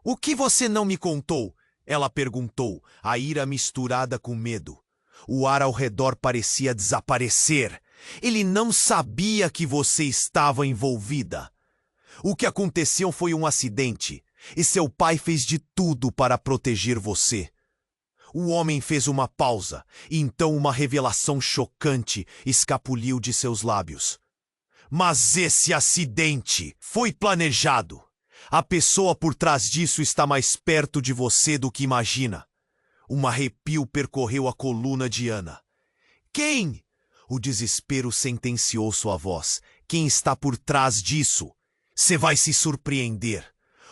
O que você não me contou? Ela perguntou, a ira misturada com medo. O ar ao redor parecia desaparecer. Ele não sabia que você estava envolvida. O que aconteceu foi um acidente, e seu pai fez de tudo para proteger você. O homem fez uma pausa, e então uma revelação chocante escapuliu de seus lábios. Mas esse acidente foi planejado. A pessoa por trás disso está mais perto de você do que imagina. Um arrepio percorreu a coluna de Ana. Quem? O desespero sentenciou sua voz. Quem está por trás disso? Você vai se surpreender.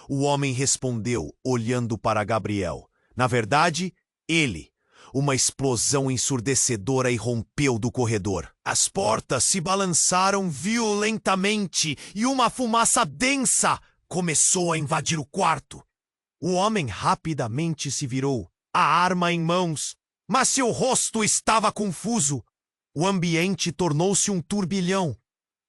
O homem respondeu, olhando para Gabriel. Na verdade, ele. Uma explosão ensurdecedora irrompeu do corredor. As portas se balançaram violentamente e uma fumaça densa começou a invadir o quarto. O homem rapidamente se virou, a arma em mãos, mas seu rosto estava confuso. O ambiente tornou-se um turbilhão.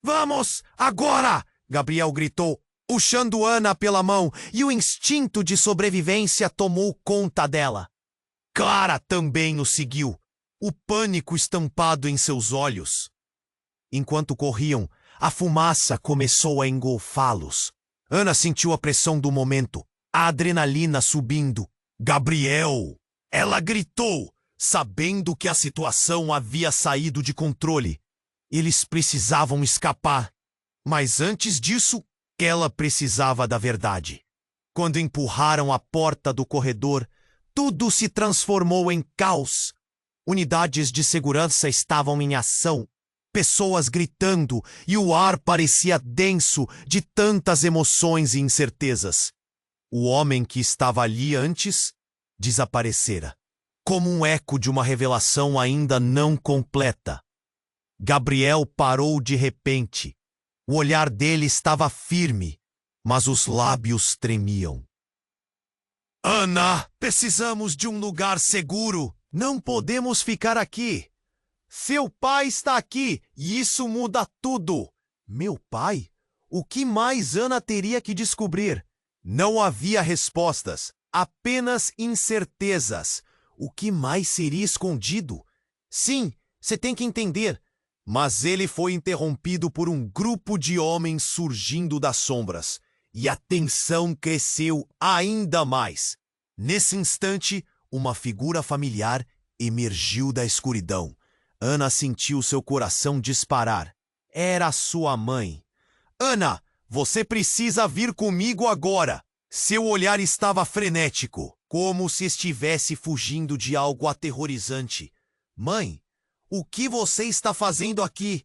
Vamos, agora! Gabriel gritou, puxando Ana pela mão, e o instinto de sobrevivência tomou conta dela. Clara também o seguiu, o pânico estampado em seus olhos. Enquanto corriam, a fumaça começou a engolfá-los. Ana sentiu a pressão do momento, a adrenalina subindo. Gabriel! Ela gritou, sabendo que a situação havia saído de controle. Eles precisavam escapar. Mas antes disso, ela precisava da verdade. Quando empurraram a porta do corredor, tudo se transformou em caos. Unidades de segurança estavam em ação, pessoas gritando e o ar parecia denso de tantas emoções e incertezas. O homem que estava ali antes desaparecera, como um eco de uma revelação ainda não completa. Gabriel parou de repente. O olhar dele estava firme, mas os lábios tremiam. Ana, precisamos de um lugar seguro. Não podemos ficar aqui. Seu pai está aqui e isso muda tudo. Meu pai? O que mais Ana teria que descobrir? Não havia respostas, apenas incertezas. O que mais seria escondido? Sim, você tem que entender. Mas ele foi interrompido por um grupo de homens surgindo das sombras, e a tensão cresceu ainda mais. Nesse instante, uma figura familiar emergiu da escuridão. Ana sentiu seu coração disparar. Era sua mãe. Ana, você precisa vir comigo agora. Seu olhar estava frenético, como se estivesse fugindo de algo aterrorizante. Mãe, o que você está fazendo aqui?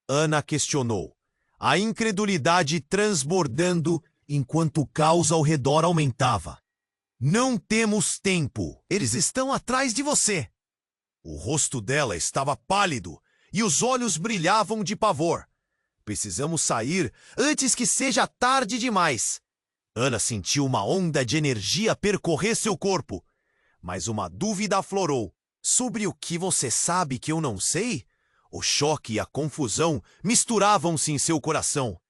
Ana questionou, a incredulidade transbordando enquanto o caos ao redor aumentava. Não temos tempo. Eles estão atrás de você. O rosto dela estava pálido e os olhos brilhavam de pavor. Precisamos sair antes que seja tarde demais. Ana sentiu uma onda de energia percorrer seu corpo, mas uma dúvida aflorou. Sobre o que você sabe que eu não sei? O choque e a confusão misturavam-se em seu coração.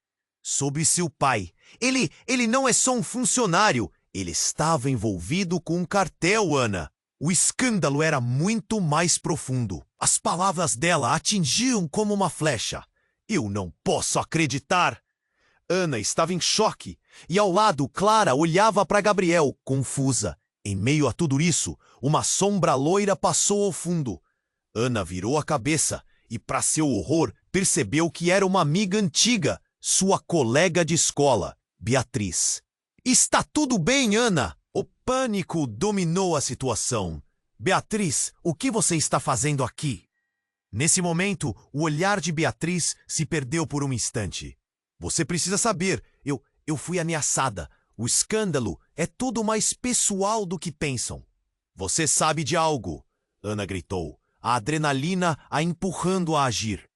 Sobre seu pai. Ele não é só um funcionário. Ele estava envolvido com um cartel, Ana. O escândalo era muito mais profundo. As palavras dela atingiam como uma flecha. Eu não posso acreditar. Ana estava em choque, e ao lado Clara olhava para Gabriel, confusa. Em meio a tudo isso, uma sombra loira passou ao fundo. Ana virou a cabeça e, para seu horror, percebeu que era uma amiga antiga, sua colega de escola, Beatriz. Está tudo bem, Ana? O pânico dominou a situação. Beatriz, o que você está fazendo aqui? Nesse momento, o olhar de Beatriz se perdeu por um instante. Você precisa saber, eu fui ameaçada. O escândalo é tudo mais pessoal do que pensam. Você sabe de algo, Ana gritou, a adrenalina a empurrando a agir.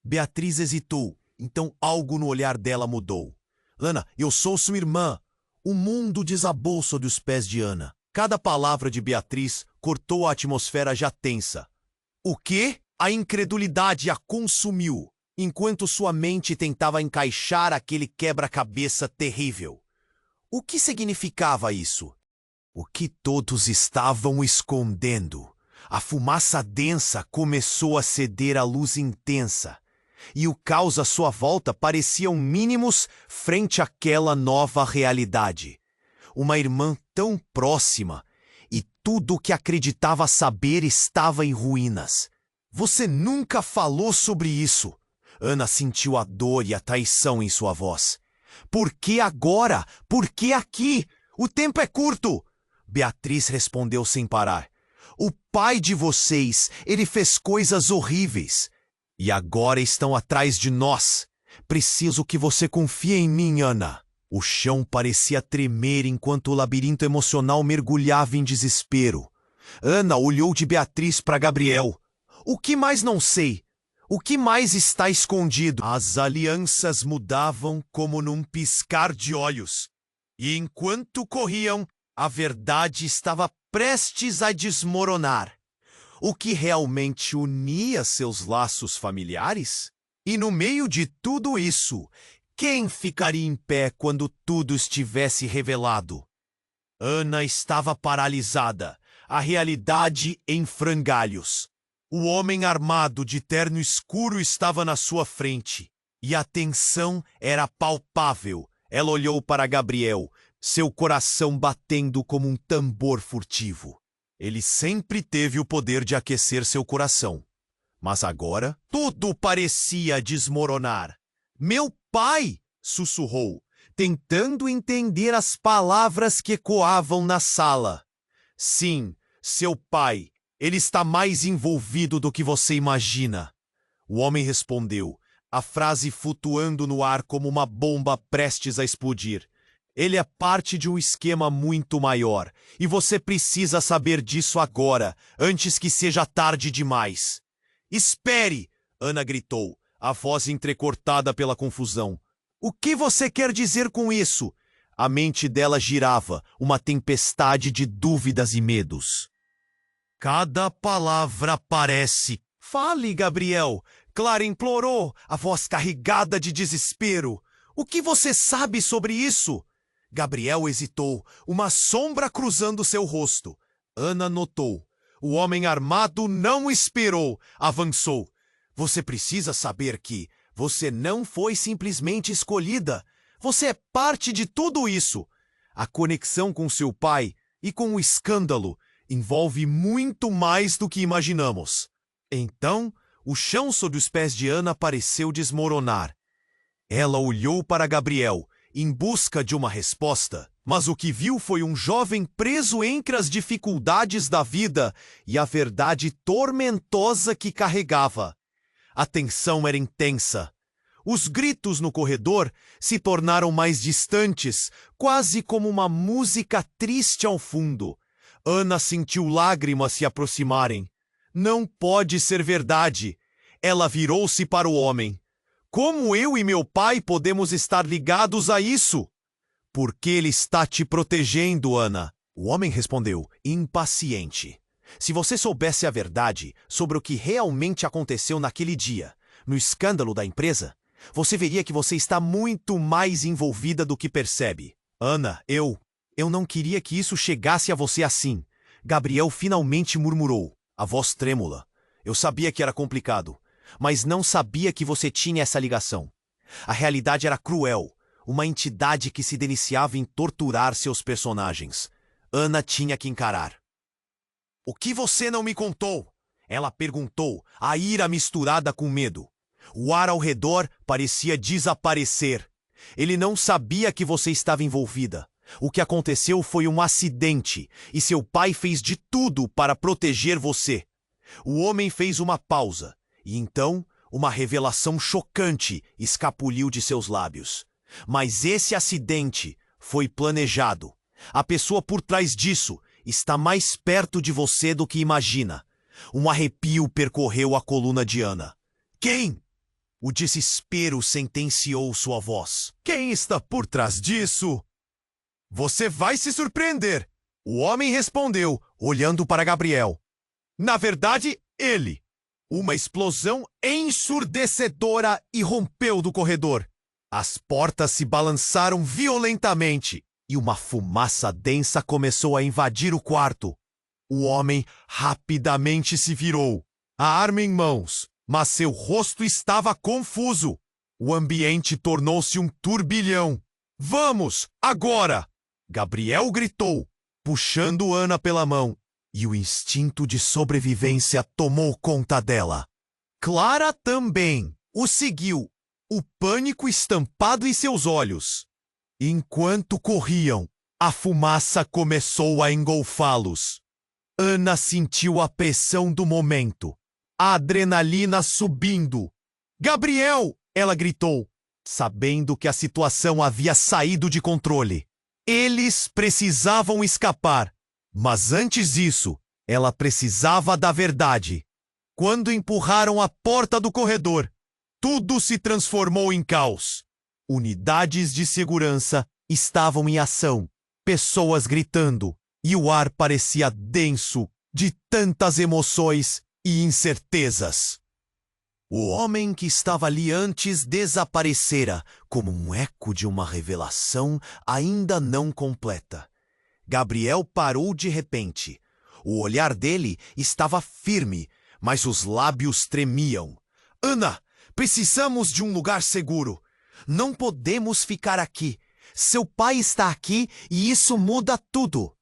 Beatriz hesitou, então algo no olhar dela mudou. Ana, eu sou sua irmã. O mundo desabou sob os pés de Ana. Cada palavra de Beatriz cortou a atmosfera já tensa. O quê? A incredulidade a consumiu, enquanto sua mente tentava encaixar aquele quebra-cabeça terrível. O que significava isso? O que todos estavam escondendo? A fumaça densa começou a ceder à luz intensa, e o caos à sua volta pareciam mínimos frente àquela nova realidade. Uma irmã tão próxima, e tudo o que acreditava saber estava em ruínas. Você nunca falou sobre isso. Ana sentiu a dor e a traição em sua voz. Por que agora? Por que aqui? O tempo é curto. Beatriz respondeu sem parar. O pai de vocês, ele fez coisas horríveis. E agora estão atrás de nós. Preciso que você confie em mim, Ana. O chão parecia tremer enquanto o labirinto emocional mergulhava em desespero. Ana olhou de Beatriz para Gabriel. O que mais não sei? O que mais está escondido? As alianças mudavam como num piscar de olhos. E enquanto corriam, a verdade estava prestes a desmoronar. O que realmente unia seus laços familiares? E no meio de tudo isso, quem ficaria em pé quando tudo estivesse revelado? Ana estava paralisada, a realidade em frangalhos. O homem armado de terno escuro estava na sua frente, e a tensão era palpável. Ela olhou para Gabriel, seu coração batendo como um tambor furtivo. Ele sempre teve o poder de aquecer seu coração. Mas agora, tudo parecia desmoronar. Meu pai! Sussurrou, tentando entender as palavras que ecoavam na sala. Sim, seu pai. Ele está mais envolvido do que você imagina. O homem respondeu, a frase flutuando no ar como uma bomba prestes a explodir. Ele é parte de um esquema muito maior, e você precisa saber disso agora, antes que seja tarde demais. Espere! Ana gritou, a voz entrecortada pela confusão. O que você quer dizer com isso? A mente dela girava, uma tempestade de dúvidas e medos. Cada palavra parece... Fale, Gabriel! Clara implorou, a voz carregada de desespero. O que você sabe sobre isso? Gabriel hesitou, uma sombra cruzando seu rosto. Ana notou. O homem armado não esperou, avançou. Você precisa saber que você não foi simplesmente escolhida. Você é parte de tudo isso. A conexão com seu pai e com o escândalo envolve muito mais do que imaginamos. Então, o chão sob os pés de Ana pareceu desmoronar. Ela olhou para Gabriel, em busca de uma resposta, mas o que viu foi um jovem preso entre as dificuldades da vida e a verdade tormentosa que carregava. A tensão era intensa. Os gritos no corredor se tornaram mais distantes, quase como uma música triste ao fundo. Ana sentiu lágrimas se aproximarem. Não pode ser verdade. Ela virou-se para o homem. Como eu e meu pai podemos estar ligados a isso? Porque ele está te protegendo, Ana. O homem respondeu, impaciente. Se você soubesse a verdade sobre o que realmente aconteceu naquele dia, no escândalo da empresa, você veria que você está muito mais envolvida do que percebe. Ana, eu não queria que isso chegasse a você assim. Gabriel finalmente murmurou, a voz trêmula. Eu sabia que era complicado, mas não sabia que você tinha essa ligação. A realidade era cruel, uma entidade que se deliciava em torturar seus personagens. Ana tinha que encarar. O que você não me contou? Ela perguntou, a ira misturada com medo. O ar ao redor parecia desaparecer. Ele não sabia que você estava envolvida. O que aconteceu foi um acidente, e seu pai fez de tudo para proteger você. O homem fez uma pausa, e então uma revelação chocante escapuliu de seus lábios. Mas esse acidente foi planejado. A pessoa por trás disso está mais perto de você do que imagina. Um arrepio percorreu a coluna de Ana. Quem? O desespero sentenciou sua voz. Quem está por trás disso? Você vai se surpreender. O homem respondeu, olhando para Gabriel. Na verdade, ele. Uma explosão ensurdecedora irrompeu do corredor. As portas se balançaram violentamente e uma fumaça densa começou a invadir o quarto. O homem rapidamente se virou, a arma em mãos, mas seu rosto estava confuso. O ambiente tornou-se um turbilhão. Vamos, agora! Gabriel gritou, puxando Ana pela mão, e o instinto de sobrevivência tomou conta dela. Clara também o seguiu, o pânico estampado em seus olhos. Enquanto corriam, a fumaça começou a engolfá-los. Ana sentiu a pressão do momento, a adrenalina subindo. Gabriel! Ela gritou, sabendo que a situação havia saído de controle. Eles precisavam escapar, mas antes disso, ela precisava da verdade. Quando empurraram a porta do corredor, tudo se transformou em caos. Unidades de segurança estavam em ação, pessoas gritando, e o ar parecia denso de tantas emoções e incertezas. O homem que estava ali antes desaparecera, como um eco de uma revelação ainda não completa. Gabriel parou de repente. O olhar dele estava firme, mas os lábios tremiam. Ana, precisamos de um lugar seguro. Não podemos ficar aqui. Seu pai está aqui e isso muda tudo.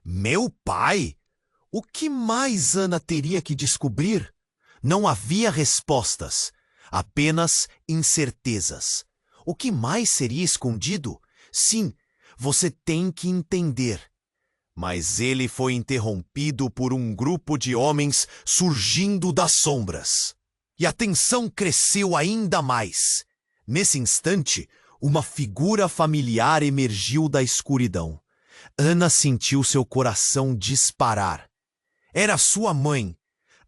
Meu pai? O que mais Ana teria que descobrir? Não havia respostas, apenas incertezas. O que mais seria escondido? Sim, você tem que entender. Mas ele foi interrompido por um grupo de homens surgindo das sombras. E a tensão cresceu ainda mais. Nesse instante, uma figura familiar emergiu da escuridão. Ana sentiu seu coração disparar. Era sua mãe.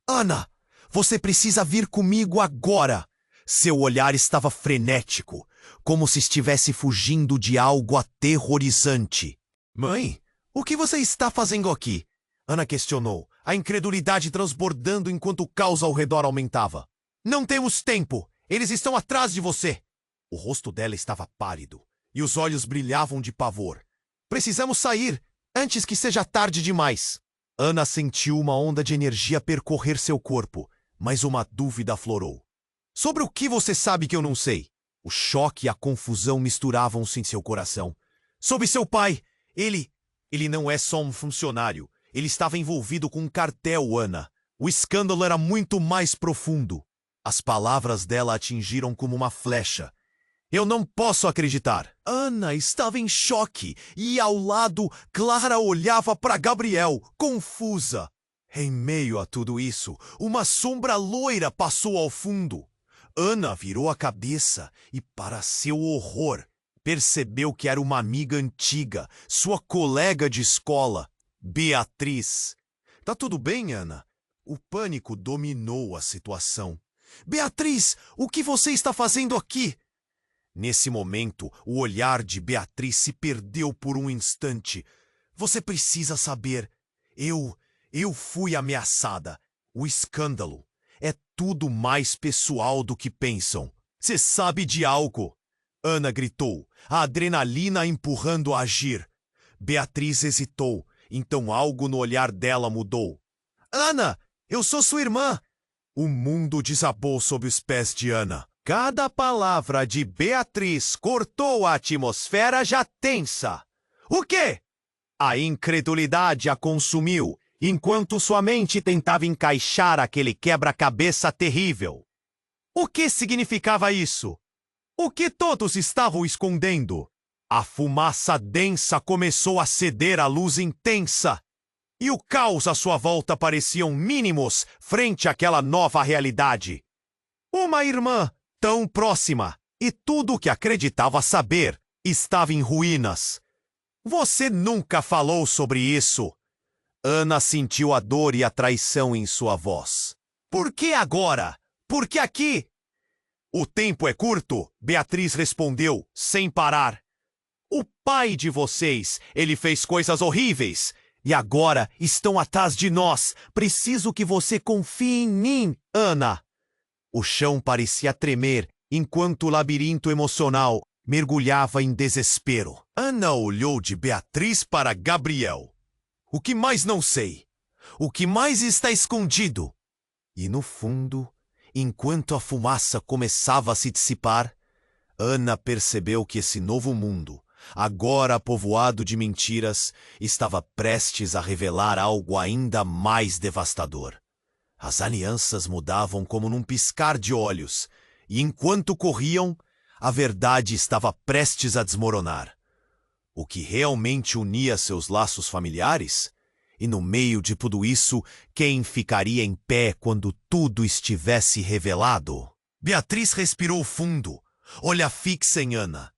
Ana, você precisa vir comigo agora. Seu olhar estava frenético, como se estivesse fugindo de algo aterrorizante. Mãe, o que você está fazendo aqui? Ana questionou, a incredulidade transbordando enquanto o caos ao redor aumentava. Não temos tempo. Eles estão atrás de você. O rosto dela estava pálido e os olhos brilhavam de pavor. Precisamos sair antes que seja tarde demais. Ana sentiu uma onda de energia percorrer seu corpo, mas uma dúvida aflorou. Sobre o que você sabe que eu não sei? O choque e a confusão misturavam-se em seu coração. Sobre seu pai. Ele não é só um funcionário. Ele estava envolvido com um cartel, Ana. O escândalo era muito mais profundo. As palavras dela atingiram como uma flecha. Eu não posso acreditar. Ana estava em choque e, ao lado, Clara olhava para Gabriel, confusa. Em meio a tudo isso, uma sombra loira passou ao fundo. Ana virou a cabeça e, para seu horror, percebeu que era uma amiga antiga, sua colega de escola, Beatriz. Tá tudo bem, Ana? O pânico dominou a situação. Beatriz, o que você está fazendo aqui? Nesse momento, o olhar de Beatriz se perdeu por um instante. Você precisa saber. Eu fui ameaçada. O escândalo é tudo mais pessoal do que pensam. Você sabe de algo? Ana gritou, a adrenalina empurrando a agir. Beatriz hesitou, então algo no olhar dela mudou. Ana, eu sou sua irmã. O mundo desabou sob os pés de Ana. Cada palavra de Beatriz cortou a atmosfera já tensa. O quê? A incredulidade a consumiu, enquanto sua mente tentava encaixar aquele quebra-cabeça terrível. O que significava isso? O que todos estavam escondendo? A fumaça densa começou a ceder à luz intensa, e o caos à sua volta pareciam mínimos frente àquela nova realidade. Uma irmã tão próxima, e tudo o que acreditava saber estava em ruínas. Você nunca falou sobre isso. Ana sentiu a dor e a traição em sua voz. Por que agora? Por que aqui? O tempo é curto, Beatriz respondeu, sem parar. O pai de vocês, ele fez coisas horríveis. E agora estão atrás de nós. Preciso que você confie em mim, Ana. O chão parecia tremer, enquanto o labirinto emocional mergulhava em desespero. Ana olhou de Beatriz para Gabriel. O que mais não sei? O que mais está escondido? E no fundo, enquanto a fumaça começava a se dissipar, Ana percebeu que esse novo mundo, agora povoado de mentiras, estava prestes a revelar algo ainda mais devastador. As alianças mudavam como num piscar de olhos, e enquanto corriam, a verdade estava prestes a desmoronar. O que realmente unia seus laços familiares? E no meio de tudo isso, quem ficaria em pé quando tudo estivesse revelado? Beatriz respirou fundo, olha fixa em Ana.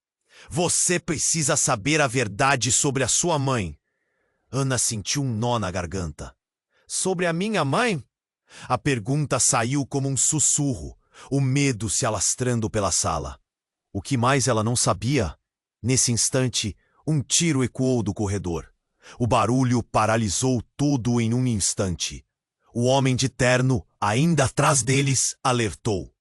Você precisa saber a verdade sobre a sua mãe. Ana sentiu um nó na garganta. Sobre a minha mãe? A pergunta saiu como um sussurro, o medo se alastrando pela sala. O que mais ela não sabia? Nesse instante, um tiro ecoou do corredor. O barulho paralisou tudo em um instante. O homem de terno, ainda atrás deles, alertou.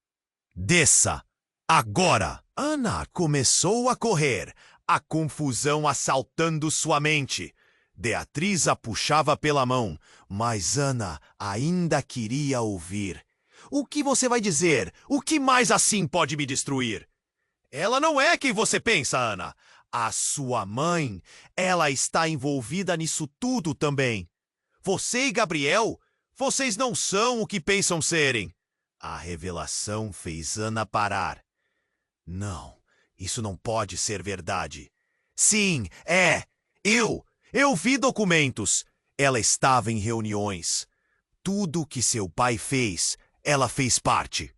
Desça! Agora! Ana começou a correr, a confusão assaltando sua mente. Beatriz a puxava pela mão, mas Ana ainda queria ouvir. O que você vai dizer? O que mais assim pode me destruir? Ela não é quem você pensa, Ana. A sua mãe, ela está envolvida nisso tudo também. Você e Gabriel, vocês não são o que pensam serem. A revelação fez Ana parar. Não, isso não pode ser verdade. Sim, é. Eu vi documentos. Ela estava em reuniões. Tudo o que seu pai fez, ela fez parte.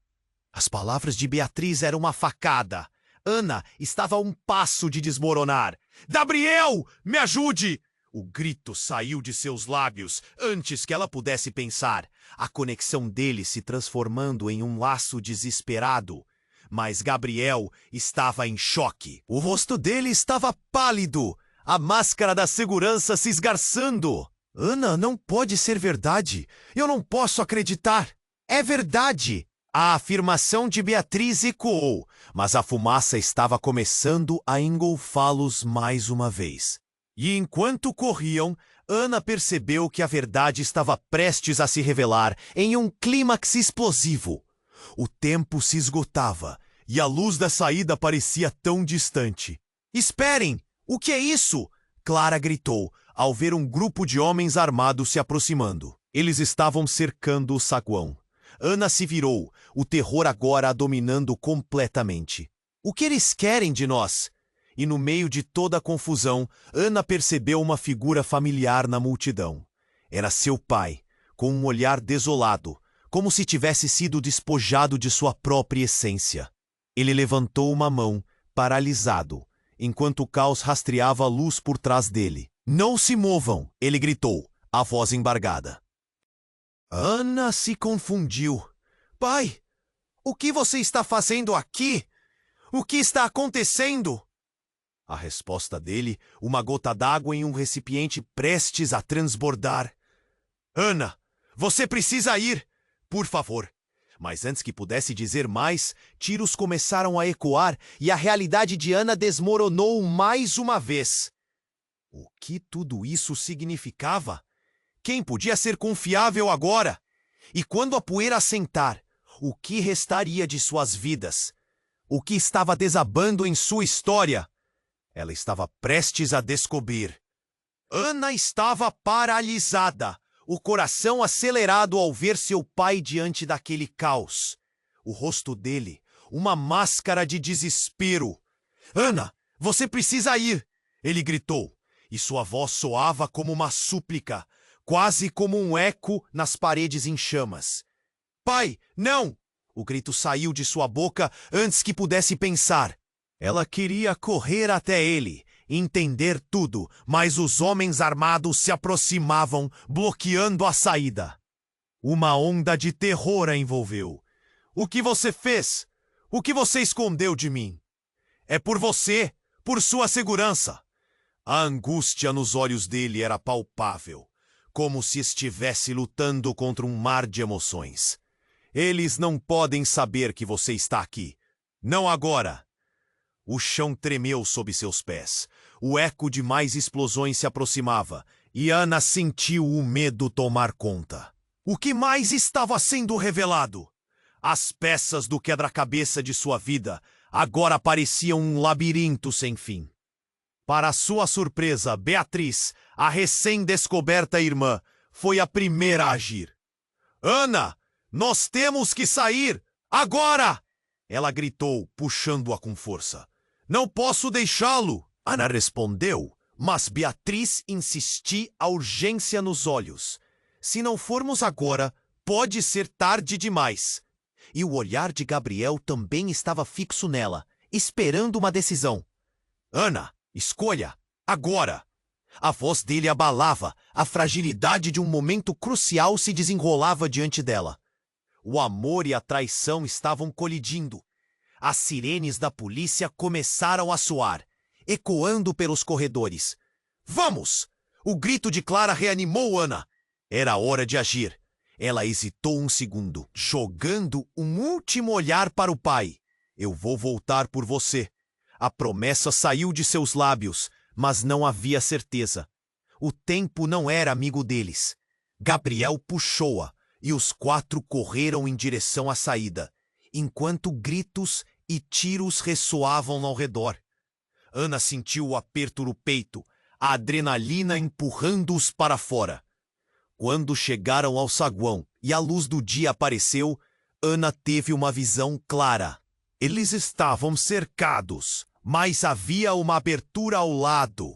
As palavras de Beatriz eram uma facada. Ana estava a um passo de desmoronar. Gabriel, me ajude! O grito saiu de seus lábios antes que ela pudesse pensar. A conexão deles se transformando em um laço desesperado. Mas Gabriel estava em choque. O rosto dele estava pálido. A máscara da segurança se esgarçando. Ana, não pode ser verdade. Eu não posso acreditar. É verdade. A afirmação de Beatriz ecoou, mas a fumaça estava começando a engolfá-los mais uma vez. E enquanto corriam, Ana percebeu que a verdade estava prestes a se revelar em um clímax explosivo. O tempo se esgotava e a luz da saída parecia tão distante. Esperem! O que é isso? Clara gritou, ao ver um grupo de homens armados se aproximando. Eles estavam cercando o saguão. Ana se virou, o terror agora a dominando completamente. O que eles querem de nós? E no meio de toda a confusão, Ana percebeu uma figura familiar na multidão. Era seu pai, com um olhar desolado, como se tivesse sido despojado de sua própria essência. Ele levantou uma mão, paralisado, enquanto o caos rastreava a luz por trás dele. Não se movam, ele gritou, a voz embargada. Ana se confundiu. Pai, o que você está fazendo aqui? O que está acontecendo? A resposta dele, uma gota d'água em um recipiente prestes a transbordar. Ana, você precisa ir, por favor. Mas antes que pudesse dizer mais, tiros começaram a ecoar e a realidade de Ana desmoronou mais uma vez. O que tudo isso significava? Quem podia ser confiável agora? E quando a poeira assentar, o que restaria de suas vidas? O que estava desabando em sua história? Ela estava prestes a descobrir. Ana estava paralisada, o coração acelerado ao ver seu pai diante daquele caos. O rosto dele, uma máscara de desespero. Ana, você precisa ir! Ele gritou, e sua voz soava como uma súplica, quase como um eco nas paredes em chamas. Pai, não! O grito saiu de sua boca antes que pudesse pensar. Ela queria correr até ele, entender tudo, mas os homens armados se aproximavam, bloqueando a saída. Uma onda de terror a envolveu. O que você fez? O que você escondeu de mim? É por você, por sua segurança. A angústia nos olhos dele era palpável, como se estivesse lutando contra um mar de emoções. Eles não podem saber que você está aqui. Não agora. O chão tremeu sob seus pés. O eco de mais explosões se aproximava, e Ana sentiu o medo tomar conta. O que mais estava sendo revelado? As peças do quebra-cabeça de sua vida agora pareciam um labirinto sem fim. Para sua surpresa, Beatriz, a recém-descoberta irmã, foi a primeira a agir. Ana, nós temos que sair! Agora! Ela gritou, puxando-a com força. Não posso deixá-lo! Ana respondeu, mas Beatriz insistia a urgência nos olhos. Se não formos agora, pode ser tarde demais. E o olhar de Gabriel também estava fixo nela, esperando uma decisão. Ana, escolha, agora! A voz dele abalava, a fragilidade de um momento crucial se desenrolava diante dela. O amor e a traição estavam colidindo. As sirenes da polícia começaram a soar, ecoando pelos corredores. Vamos! O grito de Clara reanimou Ana. Era hora de agir. Ela hesitou um segundo, jogando um último olhar para o pai. Eu vou voltar por você. A promessa saiu de seus lábios, mas não havia certeza. O tempo não era amigo deles. Gabriel puxou-a, e os quatro correram em direção à saída, enquanto gritos e tiros ressoavam ao redor. Ana sentiu o aperto no peito, a adrenalina empurrando-os para fora. Quando chegaram ao saguão e a luz do dia apareceu, Ana teve uma visão clara. Eles estavam cercados, mas havia uma abertura ao lado.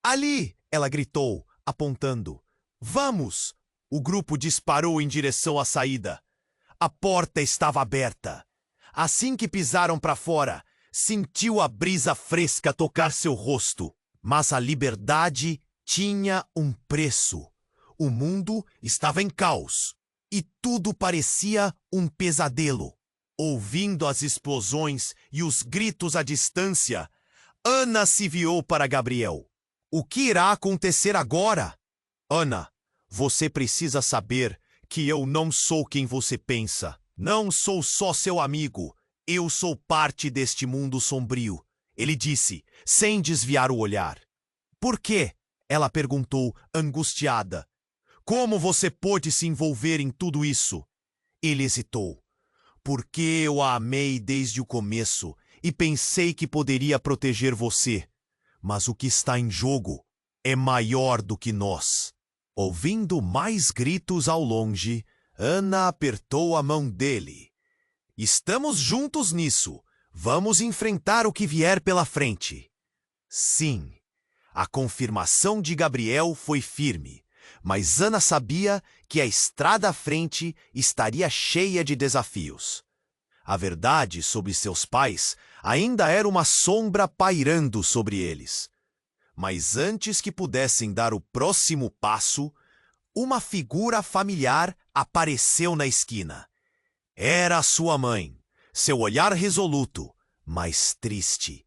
Ali! Ela gritou, apontando. Vamos! O grupo disparou em direção à saída. A porta estava aberta. Assim que pisaram para fora, sentiu a brisa fresca tocar seu rosto. Mas a liberdade tinha um preço. O mundo estava em caos, e tudo parecia um pesadelo. Ouvindo as explosões e os gritos à distância, Ana se virou para Gabriel. O que irá acontecer agora? Ana, você precisa saber que eu não sou quem você pensa. Não sou só seu amigo. Eu sou parte deste mundo sombrio. Ele disse, sem desviar o olhar. Por quê? Ela perguntou, angustiada. Como você pôde se envolver em tudo isso? Ele hesitou. Porque eu a amei desde o começo e pensei que poderia proteger você. Mas o que está em jogo é maior do que nós. Ouvindo mais gritos ao longe, Ana apertou a mão dele. Estamos juntos nisso. Vamos enfrentar o que vier pela frente. Sim, a confirmação de Gabriel foi firme. Mas Ana sabia que a estrada à frente estaria cheia de desafios. A verdade sobre seus pais ainda era uma sombra pairando sobre eles. Mas antes que pudessem dar o próximo passo, uma figura familiar apareceu na esquina. Era sua mãe, seu olhar resoluto, mas triste.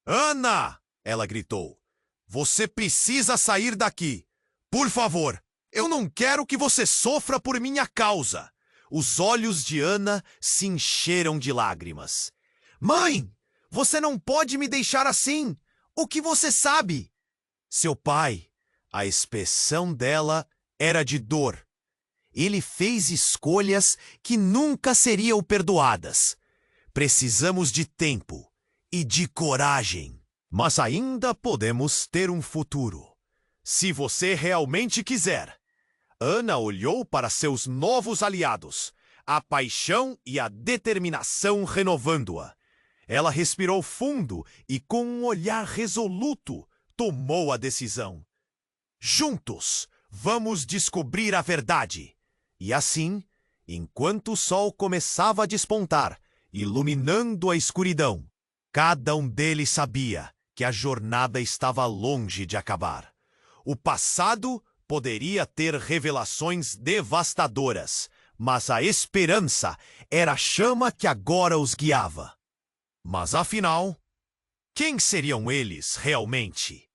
Ana! Ela gritou. Você precisa sair daqui. Por favor, eu não quero que você sofra por minha causa. Os olhos de Ana se encheram de lágrimas. Mãe, você não pode me deixar assim. O que você sabe? Seu pai, a expressão dela era de dor. Ele fez escolhas que nunca seriam perdoadas. Precisamos de tempo e de coragem. Mas ainda podemos ter um futuro. Se você realmente quiser. Ana olhou para seus novos aliados, a paixão e a determinação renovando-a. Ela respirou fundo e, com um olhar resoluto, tomou a decisão. Juntos, vamos descobrir a verdade. E assim, enquanto o sol começava a despontar, iluminando a escuridão, cada um deles sabia que a jornada estava longe de acabar. O passado poderia ter revelações devastadoras, mas a esperança era a chama que agora os guiava. Mas afinal, quem seriam eles realmente?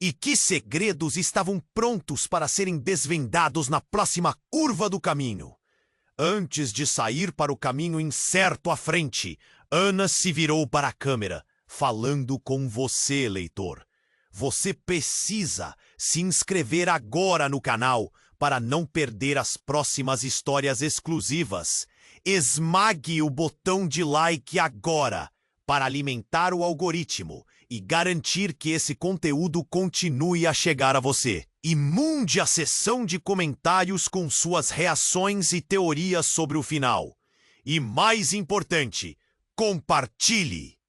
E que segredos estavam prontos para serem desvendados na próxima curva do caminho? Antes de sair para o caminho incerto à frente, Ana se virou para a câmera, falando com você, leitor. Você precisa se inscrever agora no canal para não perder as próximas histórias exclusivas. Esmague o botão de like agora para alimentar o algoritmo e garantir que esse conteúdo continue a chegar a você. Inunde a seção de comentários com suas reações e teorias sobre o final. E mais importante, compartilhe!